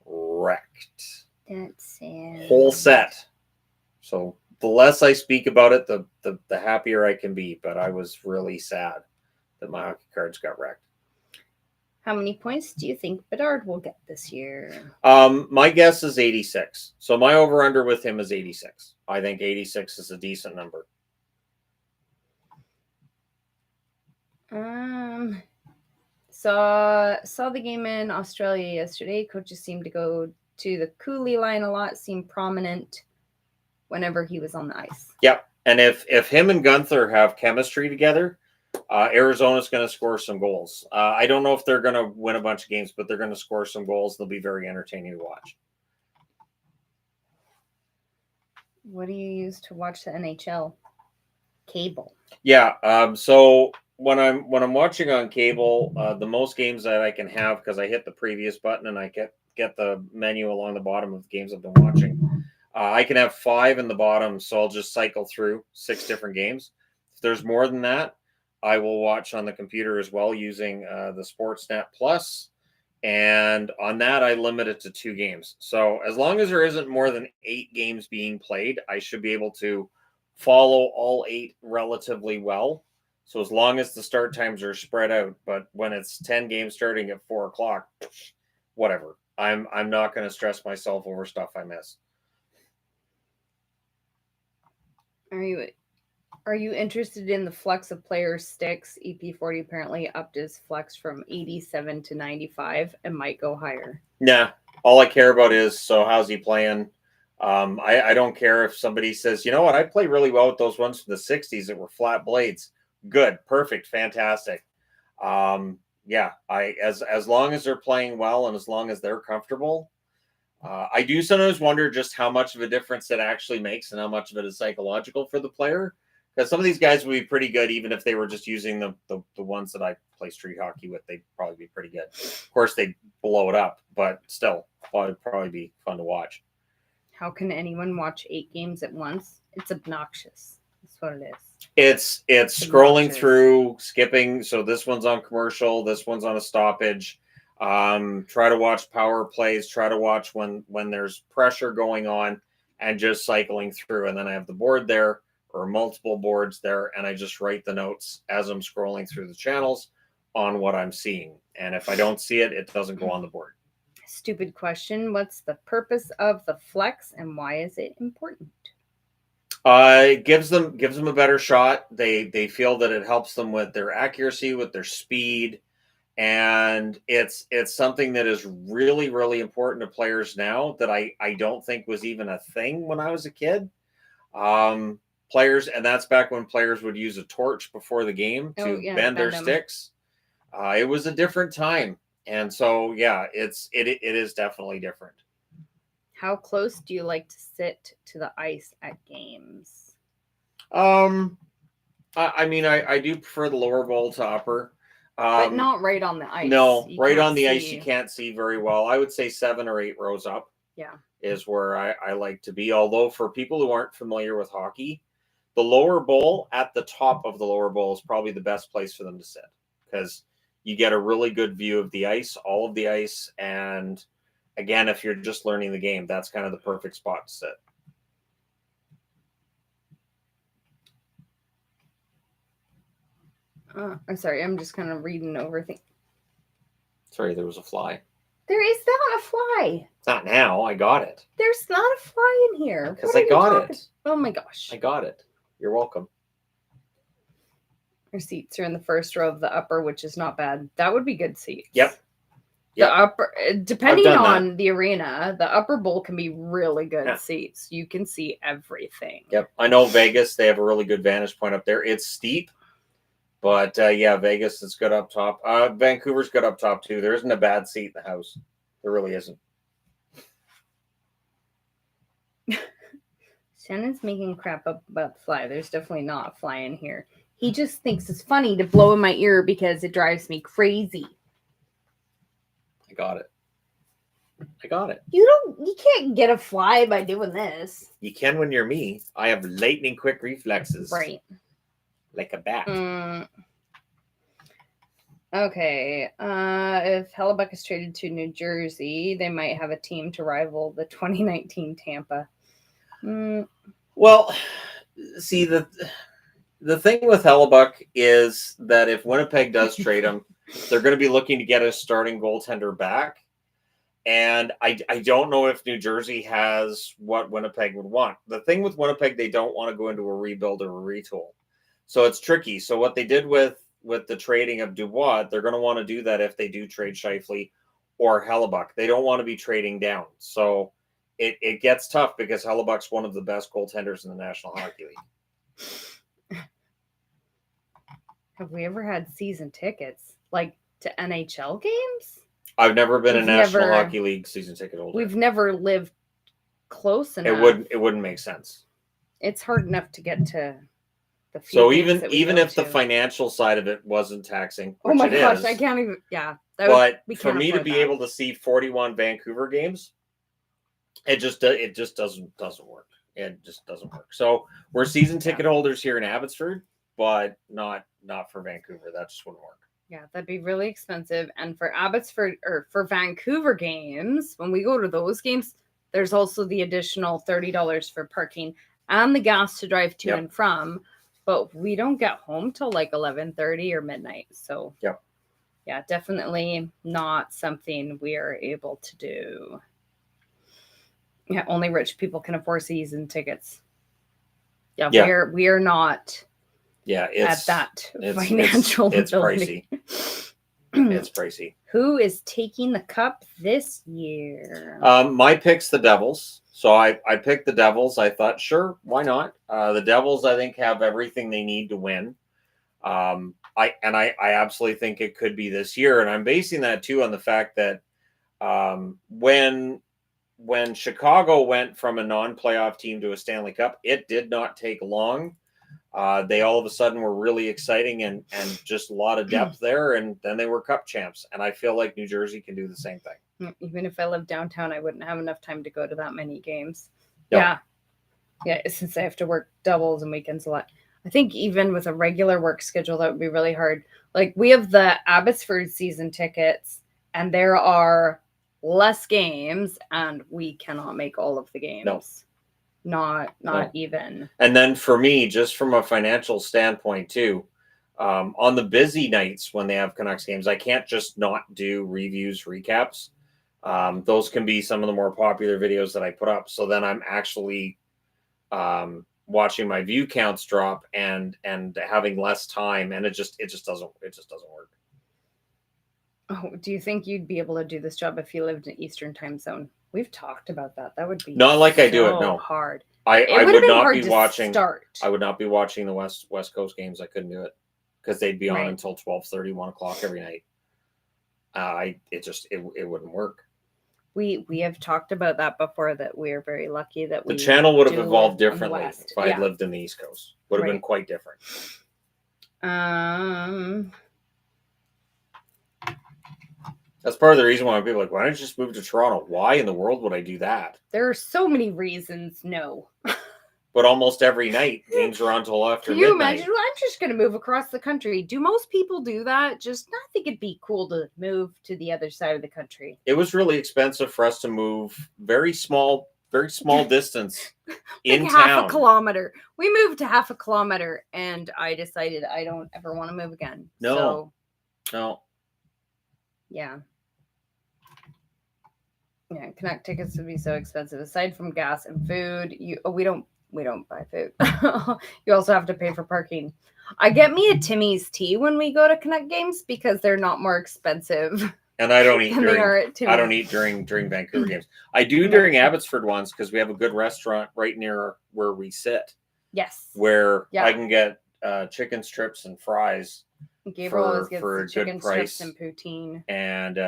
wrecked. That's sad. Whole set. So the less I speak about it, the happier I can be. But I was really sad that my hockey cards got wrecked. How many points do you think Bedard will get this year? My guess is 86. So my over-under with him is 86. I think 86 is a decent number. Saw the game in Australia yesterday. Coaches seemed to go to the Cooley line a lot, seemed prominent whenever he was on the ice. Yep. And if him and Gunther have chemistry together, Arizona's going to score some goals. I don't know if they're going to win a bunch of games, but they're going to score some goals. They'll be very entertaining to watch. What do you use to watch the NHL? Cable. Yeah. So when I'm watching on cable, the most games that I can have, because I hit the previous button and I get the menu along the bottom of the games I've been watching. I can have 5 in the bottom, so I'll just cycle through 6 different games. If there's more than that, I will watch on the computer as well using the Sportsnet Plus. And on that, I limit it to 2 games. So as long as there isn't more than 8 games being played, I should be able to follow all 8 relatively well. So as long as the start times are spread out, but when it's 10 games starting at 4 o'clock, whatever. I'm not going to stress myself over stuff I miss. Are you interested in the flex of players' sticks? EP40 apparently upped his flex from 87 to 95 and might go higher. Nah, all I care about is, so how's he playing? I don't care if somebody says, you know what, I play really well with those ones from the 60s that were flat blades. Good, perfect, fantastic. Yeah, as long as they're playing well and as long as they're comfortable, I do sometimes wonder just how much of a difference it actually makes and how much of it is psychological for the player. Because some of these guys would be pretty good, even if they were just using the ones that I play street hockey with. They'd probably be pretty good. Of course, they'd blow it up, but still, it'd probably be fun to watch. How can anyone watch 8 games at once? It's obnoxious. That's what it is. It's scrolling through, skipping. So this one's on commercial. This one's on a stoppage. Try to watch power plays. Try to watch when there's pressure going on, and just cycling through. And then I have the board there, or multiple boards there, and I just write the notes as I'm scrolling through the channels on what I'm seeing. And if I don't see it, it doesn't go on the board. Stupid question. What's the purpose of the flex and why is it important? It gives them a better shot. They feel that it helps them with their accuracy, with their speed, and it's something that is really, really important to players now that I don't think was even a thing when I was a kid. Players, and that's back when players would use a torch before the game to bend their sticks. It was a different time, and so yeah, it is definitely different. How close do you like to sit to the ice at games? I mean, I do prefer the lower bowl to upper, but not right on the ice. No, right on the ice you can't see very well. I would say 7 or 8 rows up. Yeah, is where I like to be. Although for people who aren't familiar with hockey, the lower bowl, at the top of the lower bowl, is probably the best place for them to sit, because you get a really good view of the ice, all of the ice. And again, if you're just learning the game, that's kind of the perfect spot to sit. I'm sorry, I'm just kind of reading over things. Sorry, there was a fly. There is not a fly. Not now. I got it. There's not a fly in here. Because I got it. Oh my gosh. I got it. You're welcome. Our seats are in the first row of the upper, which is not bad. That would be good seats. Yep. The upper, depending on the arena, the upper bowl can be really good seats. You can see everything. Yep. I know Vegas, they have a really good vantage point up there. It's steep, but yeah, Vegas is good up top. Vancouver's good up top too. There isn't a bad seat in the house. There really isn't. Shannon's making crap up about the fly. There's definitely not a fly in here. He just thinks it's funny to blow in my ear because it drives me crazy. got it. I got it. You can't get a fly by doing this. You can when you're me. I have lightning quick reflexes. Right. Like a bat. Okay. If Hellebuck is traded to New Jersey, they might have a team to rival the 2019 Tampa. Well, see, the thing with Hellebuck is that if Winnipeg does trade him, they're going to be looking to get a starting goaltender back. And I don't know if New Jersey has what Winnipeg would want. The thing with Winnipeg, they don't want to go into a rebuild or a retool. So it's tricky. So what they did with the trading of Dubois, they're going to want to do that if they do trade Scheifele or Hellebuck. They don't want to be trading down. So it gets tough because Hellebuck's one of the best goaltenders in the National Hockey League. Have we ever had season tickets like to NHL games? I've never been a National Hockey League season ticket holder. We've never lived close enough. It wouldn't make sense. It's hard enough to get to the few so games even if the financial side of it wasn't taxing, which oh my gosh, is, I can't even. Yeah, but for me to be able to see 41 Vancouver games, it just doesn't work. It just doesn't work. So we're season ticket holders here in Abbotsford, but not for Vancouver. That just wouldn't work. Yeah, that'd be really expensive. And for Abbotsford or for Vancouver games, when we go to those games, there's also the additional $30 for parking and the gas to drive to and from. But we don't get home till like 11:30 or midnight. So yeah, definitely not something we are able to do. Yeah, only rich people can afford season tickets. Yeah. we are not. Yeah, it's financial it's pricey. It's pricey. Who is taking the cup this year? My pick's the Devils. So I picked the Devils. I thought, sure, why not? The Devils, I think, have everything they need to win. I absolutely think it could be this year, and I'm basing that too on the fact that when Chicago went from a non-playoff team to a Stanley Cup, it did not take long. They all of a sudden were really exciting and just a lot of depth there. And then they were cup champs. And I feel like New Jersey can do the same thing. Even if I lived downtown, I wouldn't have enough time to go to that many games. Yep. Yeah. Since I have to work doubles and weekends a lot. I think even with a regular work schedule, that would be really hard. Like we have the Abbotsford season tickets and there are less games and we cannot make all of the games. No. Not even. And then for me, just from a financial standpoint too, on the busy nights when they have Canucks games, I can't just not do reviews, recaps. Those can be some of the more popular videos that I put up. So then I'm actually watching my view counts drop and having less time, and it just doesn't work. Oh, do you think you'd be able to do this job if you lived in Eastern time zone? We've talked about that. That would be not like I do it. No, hard. I would not be watching. I would not be watching the West Coast games. I couldn't do it because they'd be on until 12:30, 1 o'clock every night. It wouldn't work. We have talked about that before. That we are very lucky that the channel would have evolved differently if I had lived in the East Coast. Would have been quite different. That's part of the reason why people are like, why don't you just move to Toronto? Why in the world would I do that? There are so many reasons. No. But almost every night, games are on till after midnight. Can you imagine? Well, I'm just going to move across the country. Do most people do that? I think it'd be cool to move to the other side of the country. It was really expensive for us to move very small distance in town. Half a kilometer. We moved to half a kilometer, and I decided I don't ever want to move again. No. Yeah. Yeah, Connect tickets would be so expensive. Aside from gas and food, we don't buy food. You also have to pay for parking. I get me a Timmy's tea when we go to Connect games because they're not more expensive. And I don't eat during Vancouver games. I do during Abbotsford ones because we have a good restaurant right near where we sit. Yes. Where I can get chicken strips and fries. Gabriel always gets the chicken strips and poutine. And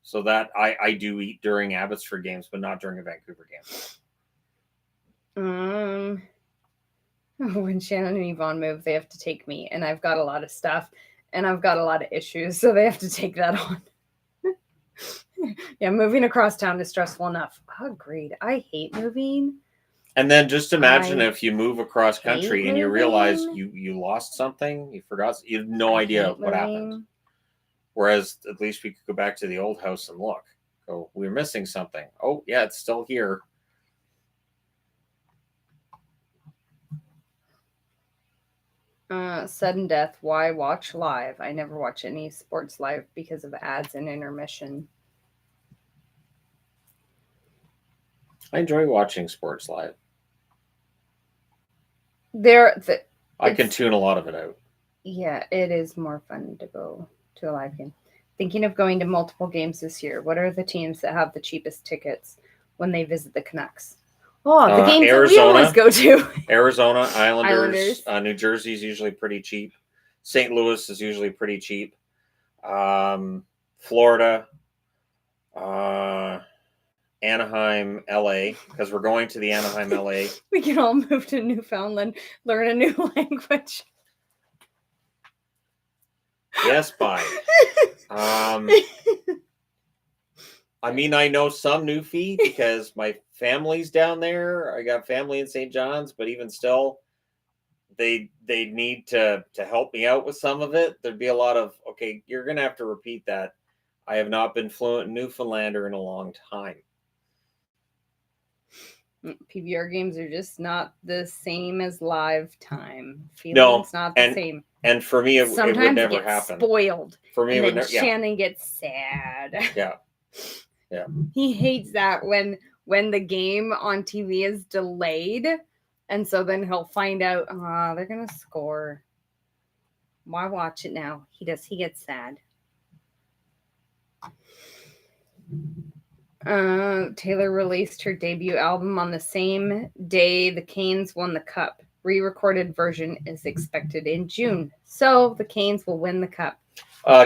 so that I do eat during Abbotsford games, but not during a Vancouver game. When Shannon and Yvonne move, they have to take me, and I've got a lot of stuff, and I've got a lot of issues, so they have to take that on. Yeah, moving across town is stressful enough. Agreed. I hate moving. And then just imagine I if you move across country hate and you realize moving. you lost something, you forgot, you have no I idea hate what happened. moving. Whereas at least we could go back to the old house and look. Go, we're missing something. Oh, yeah, it's still here. Sudden death. Why watch live? I never watch any sports live because of ads and intermission. I enjoy watching sports live. I can tune a lot of it out. Yeah, it is more fun to go to a live game. Thinking of going to multiple games this year. What are the teams that have the cheapest tickets when they visit the Canucks? Oh, the games Arizona, that we always go to. Arizona, Islanders. New Jersey's usually pretty cheap. St. Louis is usually pretty cheap. Florida, Anaheim, LA, because we're going to the Anaheim, LA. We can all move to Newfoundland, learn a new language. Yes, bye. I mean, I know some Newfie because my family's down there. I got family in St. John's, but even still, they need to help me out with some of it. There'd be a lot of, okay, you're going to have to repeat that. I have not been fluent in Newfoundlander in a long time. PBR games are just not the same as live time. Feeling's not the same. And for me, it would never happen. Spoiled. For me, and it would then never. Shannon gets sad. Yeah. Yeah. He hates that when the game on TV is delayed, and so then he'll find out, they're gonna score. Why watch it now? He gets sad. Taylor released her debut album on the same day the Canes won the cup. Re-recorded version is expected in June, so the Canes will win the cup.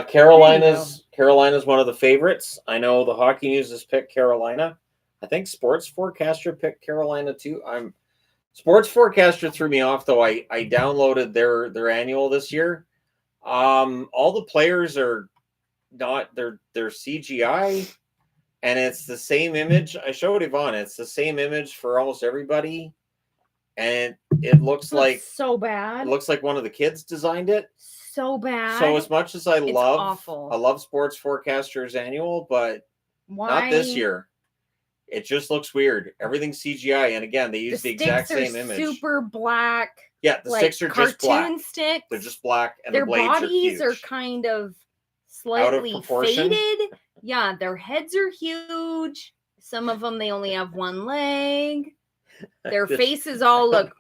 Carolina's one of the favorites. I know the Hockey News has picked Carolina. I think Sports Forecaster picked Carolina too. Sports Forecaster threw me off though. I downloaded their annual this year. All the players are not they're CGI, and it's the same image. I showed Yvonne. It's the same image for almost everybody, and it looks like so bad. It looks like one of the kids designed it. So bad. So as much as I love awful. Sports Forecaster's annual, but why? Not this year. It just looks weird. Everything's CGI, and again, they use the exact same image. Super black. Yeah, the sticks are just black. Sticks. They're just black, and their the blades bodies are huge. kind of slightly faded. Yeah, their heads are huge. Some of them they only have one leg. Their faces all look.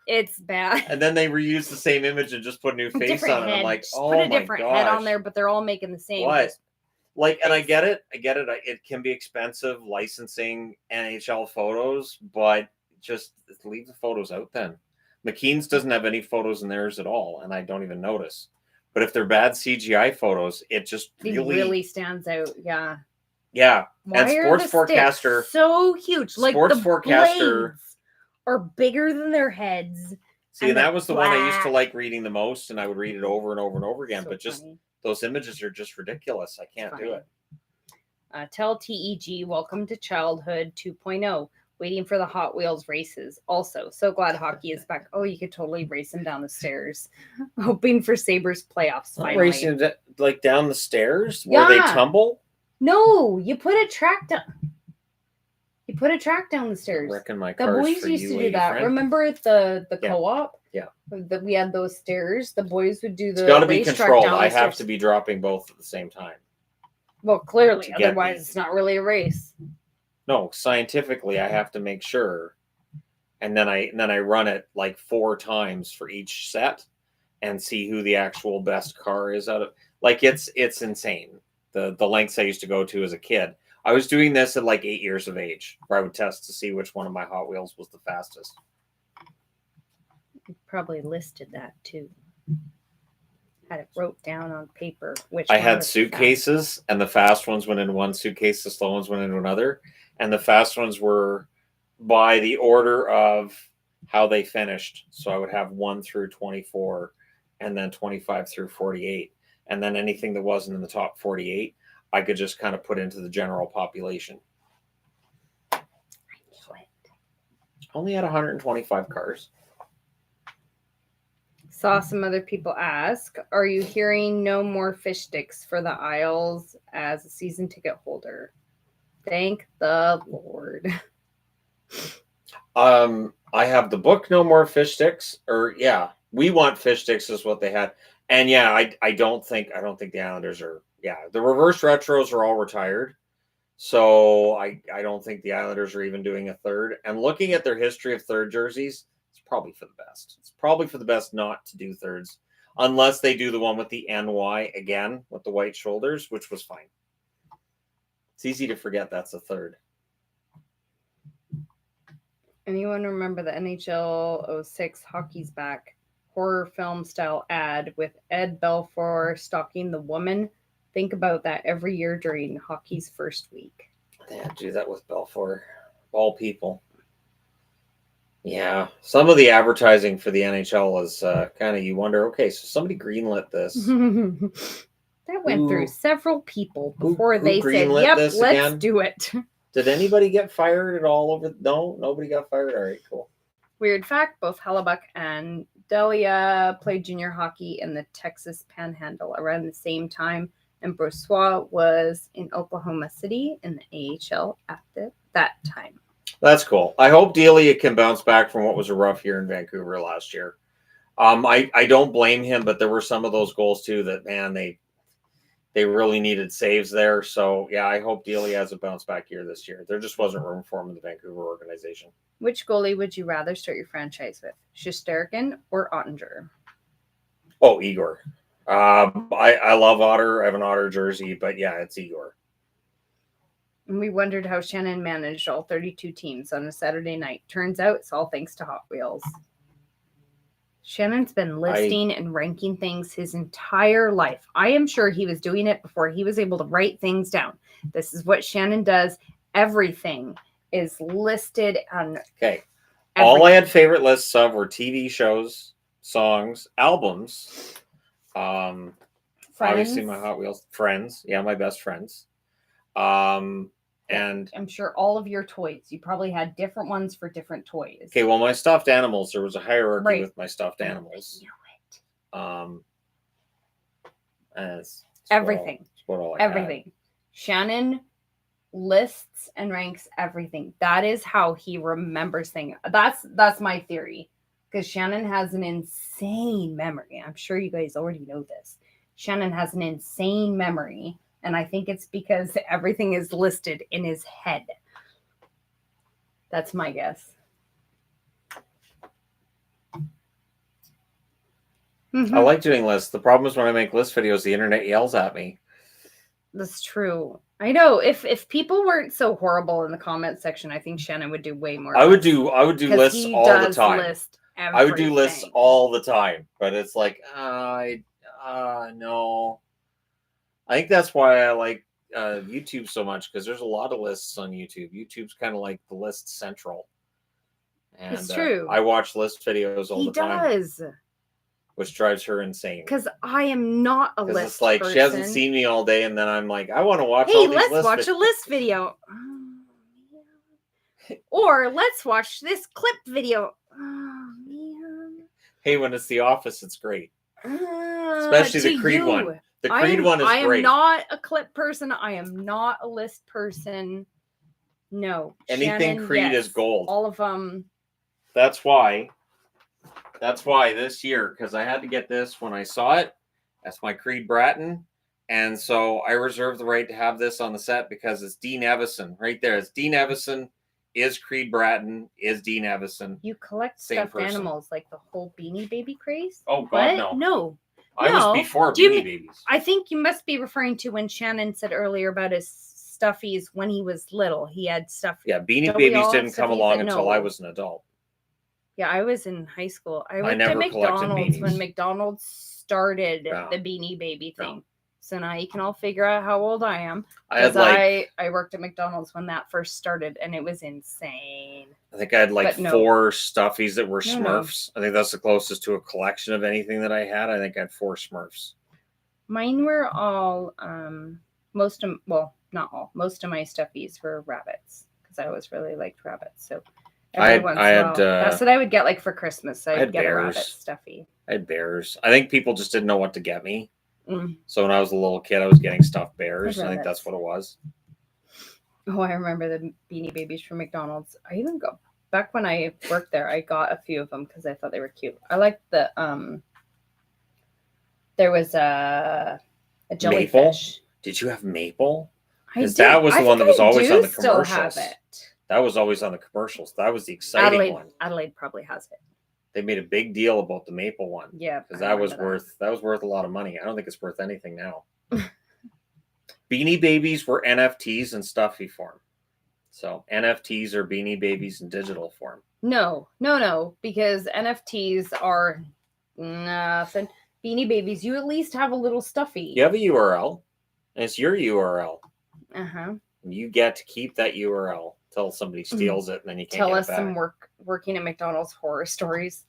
It's bad. And then they reuse the same image and just put a new face on it. I'm like, oh my gosh. Put a different head on there, but they're all making the same. What? And I get it. It can be expensive licensing NHL photos, but just leave the photos out then. McKean's doesn't have any photos in theirs at all, and I don't even notice. But if they're bad CGI photos, it just really stands out. Yeah. Yeah. Why and Sports Forecaster so huge. Like Sports the Forecaster blades are bigger than their heads. See, and that was the one I used to like reading the most, and I would read it over and over and over again. So but just funny. Those images are just ridiculous. I can't do it. Tell TEG, welcome to childhood 2.0. Waiting for the Hot Wheels races. Also, so glad hockey is back. Oh, you could totally race them down the stairs. Hoping for Sabres playoffs finally. Racing like down the stairs where they tumble? No, you put a track down. You put a track down the stairs. I reckon my the boys used to do that. Friend. Remember at the co-op? Yeah. That we had those stairs. The boys would do the. It's got to be controlled. I have to be dropping both at the same time. Well, clearly, otherwise it's not really a race. No, scientifically, I have to make sure, and then I run it like 4 times for each set, and see who the actual best car is out of. Like it's insane. The lengths I used to go to as a kid. I was doing this at like 8 years of age, where I would test to see which one of my Hot Wheels was the fastest. You probably listed that too. Had it wrote down on paper. Which I had suitcases, and the fast ones went into one suitcase, the slow ones went into another, and the fast ones were by the order of how they finished. So I would have 1 through 24, and then 25 through 48, and then anything that wasn't in the top 48. I could just kind of put into the general population. I knew it. Only had 125 cars. Saw some other people ask, are you hearing no more fish sticks for the Isles as a season ticket holder? Thank the Lord. I have the book No More Fish Sticks, or yeah, We Want Fish Sticks is what they had. And yeah, I don't think the Islanders are, the reverse retros are all retired. So I don't think the Islanders are even doing a third. And looking at their history of third jerseys, it's probably for the best. It's probably for the best not to do thirds, unless they do the one with the NY again with the white shoulders, which was fine. It's easy to forget that's a third. Anyone remember the NHL 06 Hockey's Back horror film style ad with Ed Belfour stalking the woman? Think about that every year during hockey's first week. They had to do that with Belfour. All people. Yeah. Some of the advertising for the NHL is kind of, you wonder, okay, so somebody greenlit this. That went through several people before who they said, yep, let's again? do it. Did anybody get fired at all over? No, nobody got fired. All right, cool. Weird fact, both Hellebuck and Delia played junior hockey in the Texas Panhandle around the same time, and Brossois was in Oklahoma City in the AHL at that time. That's cool. I hope Delia can bounce back from what was a rough year in Vancouver last year. I don't blame him, but there were some of those goals too that, man, they really needed saves there. So, yeah, I hope Delia has a bounce back year this year. There just wasn't room for him in the Vancouver organization. Which goalie would you rather start your franchise with, Shesterkin or Ottinger? Oh, Igor. I love Otter. I have an Otter jersey, but yeah, it's Igor. And we wondered how Shannon managed all 32 teams on a Saturday night. Turns out it's all thanks to Hot Wheels. Shannon's been listing and ranking things his entire life. I am sure he was doing it before he was able to write things down. This is what Shannon does. Everything is listed on. Okay. All I had favorite lists of were TV shows, songs, albums. Obviously my Hot Wheels friends. Yeah, my best friends. And I'm sure all of your toys. You probably had different ones for different toys. Okay, well, my stuffed animals, there was a hierarchy with my stuffed animals. I knew it. Everything. Everything. Had. Shannon lists and ranks everything. That is how he remembers things. That's my theory. Because Shannon has an insane memory. I'm sure you guys already know this. Shannon has an insane memory. And I think it's because everything is listed in his head. That's my guess. I like doing lists. The problem is when I make list videos, the internet yells at me. That's true. I know. If people weren't so horrible in the comment section, I think Shannon would do way more. I would do lists all the time. I would do lists all the time, but it's like no. I think that's why I like YouTube so much, because there's a lot of lists on YouTube. YouTube's kind of like the list central. And, it's true. I watch list videos all the time. He does. Which drives her insane. Because I am not a list it's like person. She hasn't seen me all day, and then I'm like, I want to watch all these lists. Hey, let's watch a list video. Or let's watch this clip video. Oh, man. Hey, when it's The Office, it's great. Especially the Creed one. The Creed one is great. I am not a clip person. I am not a list person. No. Anything Shannon, Creed is gold. All of them. That's why this year, because I had to get this when I saw it. That's my Creed Bratton. And so I reserved the right to have this on the set because it's Dean Evison. Right there. It's Dean Evison. Is Creed Bratton. Is Dean Evison. You collect stuffed animals like the whole Beanie Baby craze? Oh, God, what? No. I was before Beanie Babies. I think you must be referring to when Shannon said earlier about his stuffies when he was little. He had stuff. Yeah, Beanie Babies didn't come along until I was an adult. Yeah, I was in high school. I worked at McDonald's when McDonald's started the Beanie Baby thing. No. So now you can all figure out how old I am. I worked at McDonald's when that first started, and it was insane. I think I had 4 stuffies that were Smurfs. I think that's the closest to a collection of anything that I had. I think I had 4 Smurfs. Mine were all most of, well, not all, most of my stuffies were rabbits because I always really liked rabbits. So every once in a while, that's what I would get like for Christmas. I'd get a rabbit stuffy. I had bears. I think people just didn't know what to get me. So when I was a little kid, I was getting stuffed bears. I think that's what it was. Oh, I remember the Beanie Babies from McDonald's. I even got, back when I worked there, I got a few of them because I thought they were cute. I liked the, there was a jellyfish. Maple? Did you have maple? Because that was the one that was always on the commercials. Still have it. That was always on the commercials. That was the exciting one. Adelaide probably has it. They made a big deal about the maple one. Yeah, because that was worth a lot of money. I don't think it's worth anything now. Beanie Babies were NFTs in stuffy form. So NFTs are Beanie Babies in digital form. No, because NFTs are nothing. Beanie Babies, you at least have a little stuffy. You have a URL, and it's your URL. Uh-huh. You get to keep that URL till somebody steals it, and then you can't tell get us it back. Some working at McDonald's horror stories.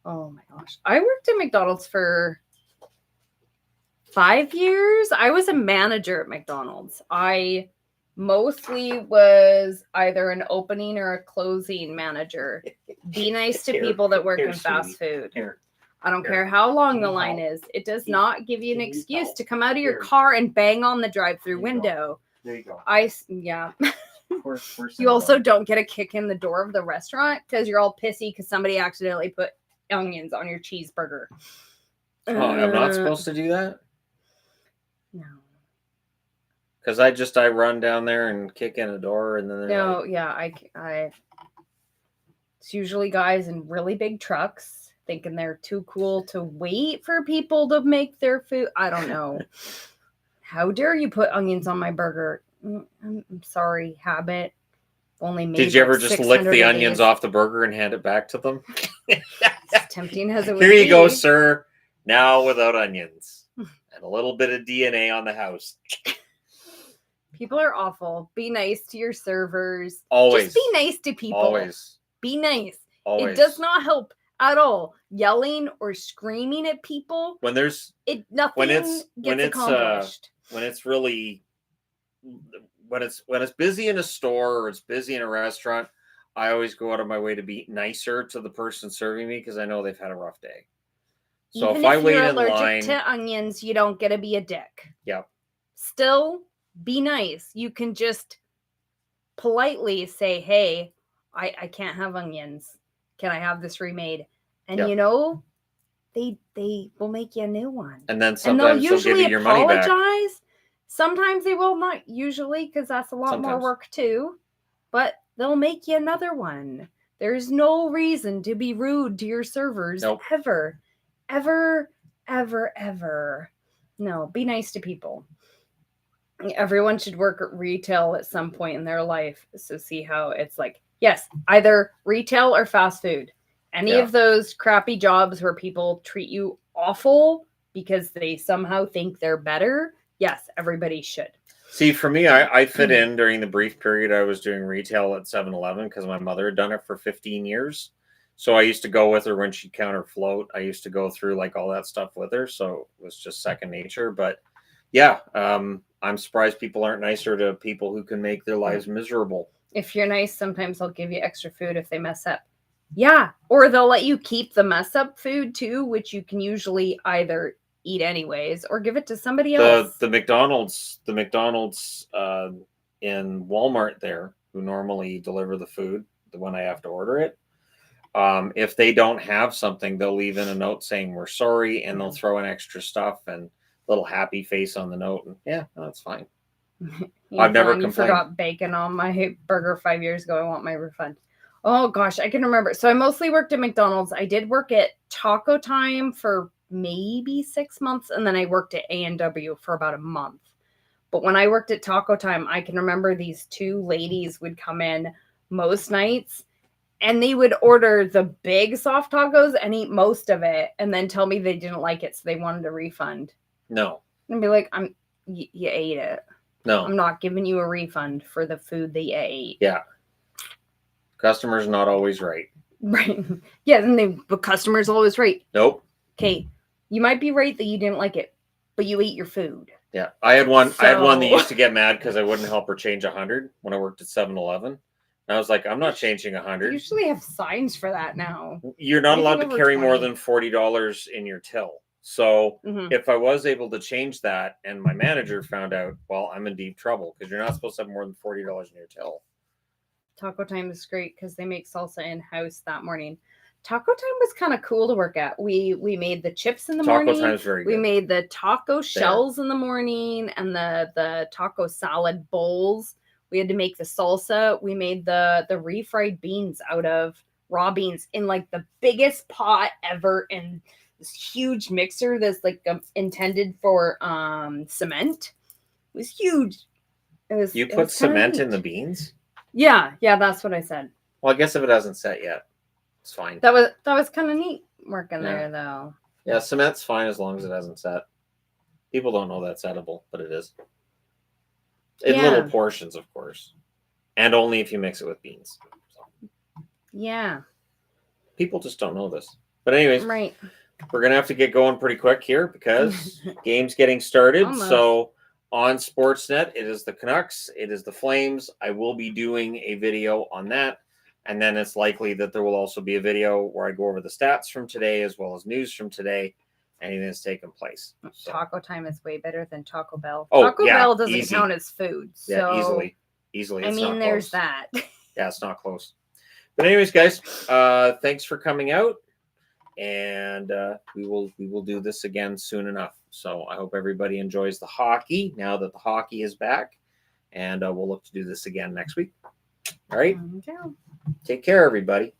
Oh my gosh. I worked at McDonald's for 5 years. I was a manager at McDonald's. I mostly was either an opening or a closing manager. Be nice to people that work in fast food. I don't care how long the line is. It does not give you an excuse to come out of your car and bang on the drive-through window. There you go. Yeah. You also don't get a kick in the door of the restaurant because you're all pissy because somebody accidentally put onions on your cheeseburger. Oh, I'm not supposed to do that? No. Because I run down there and kick in a door and then no, like... yeah, I it's usually guys in really big trucks thinking they're too cool to wait for people to make their food. I don't know. How dare you put onions on my burger? I'm sorry, habit. Only made. Did you ever just lick the onions off the burger and hand it back to them? As tempting as it would be. Here you go, sir. Now without onions and a little bit of DNA on the house. People are awful. Be nice to your servers. Always. Just be nice to people. Always. Be nice. Always. It does not help at all. Yelling or screaming at people. When there's nothing gets accomplished. When it's really when it's busy in a store or it's busy in a restaurant, I always go out of my way to be nicer to the person serving me because I know they've had a rough day. So even if I wait you're in allergic line to onions, you don't get to be a dick. Yep. Still be nice. You can just politely say, hey, I can't have onions. Can I have this remade? And yep. you know, they will make you a new one. And then sometimes they'll give you your money back. Sometimes they will, not usually, because that's a lot more work too. But they'll make you another one. There's no reason to be rude to your servers ever. Ever, ever, ever. No, be nice to people. Everyone should work at retail at some point in their life. So see how it's like, yes, either retail or fast food. Any of those crappy jobs where people treat you awful because they somehow think they're better. Yes, everybody should. See, for me, I fit in during the brief period I was doing retail at 7-Eleven because my mother had done it for 15 years. So I used to go with her when she'd counter float. I used to go through like all that stuff with her. So it was just second nature. But yeah, I'm surprised people aren't nicer to people who can make their lives miserable. If you're nice, sometimes they'll give you extra food if they mess up. Yeah. Or they'll let you keep the mess up food too, which you can usually either eat anyways or give it to somebody else. The McDonald's in Walmart there, who normally deliver the food, the one I have to order it. If they don't have something, they'll leave in a note saying we're sorry, and they'll throw in extra stuff and little happy face on the note. And yeah, that's fine. I've never complained. Forgot bacon on my burger 5 years ago. I want my refund. Oh gosh, I can remember. So I mostly worked at McDonald's. I did work at Taco Time for maybe 6 months, and then I worked at A&W for about a month. But when I worked at Taco Time, I can remember these two ladies would come in most nights, and they would order the big soft tacos and eat most of it, and then tell me they didn't like it, so they wanted a refund. No. And be like, you ate it. No. I'm not giving you a refund for the food that you ate. Yeah. Customer's not always right. Right. Yeah, then the customer's always right. Nope. Okay, you might be right that you didn't like it, but you ate your food. Yeah, I had one that So- used to get mad because I wouldn't help her change 100 when I worked at 7-Eleven. I was like, I'm not changing They 100. usually have signs for that now. You're not allowed Anything to over carry more 20. than $40 in your till. So Mhm. if I was able to change that and my manager found out, well, I'm in deep trouble because you're not supposed to have more than $40 in your till. Taco Time is great because they make salsa in house that morning. Taco Time was kind of cool to work at. We made the chips in the Taco morning. Time's very We good. made the taco shells in the morning and the taco salad bowls. We had to make the salsa. We made the refried beans out of raw beans in like the biggest pot ever in this huge mixer that's like intended for cement. It was huge. You It put was kinda cement neat. in the beans? Yeah, that's what I said. Well, I guess if it hasn't set yet, it's fine. That was kind of neat working Yeah. there though. Yeah, cement's fine as long as it hasn't set. People don't know that's edible, but it is. In Yeah. little portions, of course. And only if you mix it with beans. So, Yeah, people just don't know this. But anyways, right. we're going to have to get going pretty quick here because game's getting started. Almost. So on Sportsnet, it is the Canucks, it is the Flames. I will be doing a video on that. And then it's likely that there will also be a video where I go over the stats from today as well as news from today. Anything that's taken place. So, Taco Time is way better than Taco Bell. Oh, Taco yeah, Bell doesn't easy. count as food. So yeah, easily. I It's mean, not there's close. that. Yeah, it's not close. But anyways, guys, thanks for coming out. And we will do this again soon enough. So I hope everybody enjoys the hockey now that the hockey is back. And we'll look to do this again next week. All right. Yeah. Take care, everybody.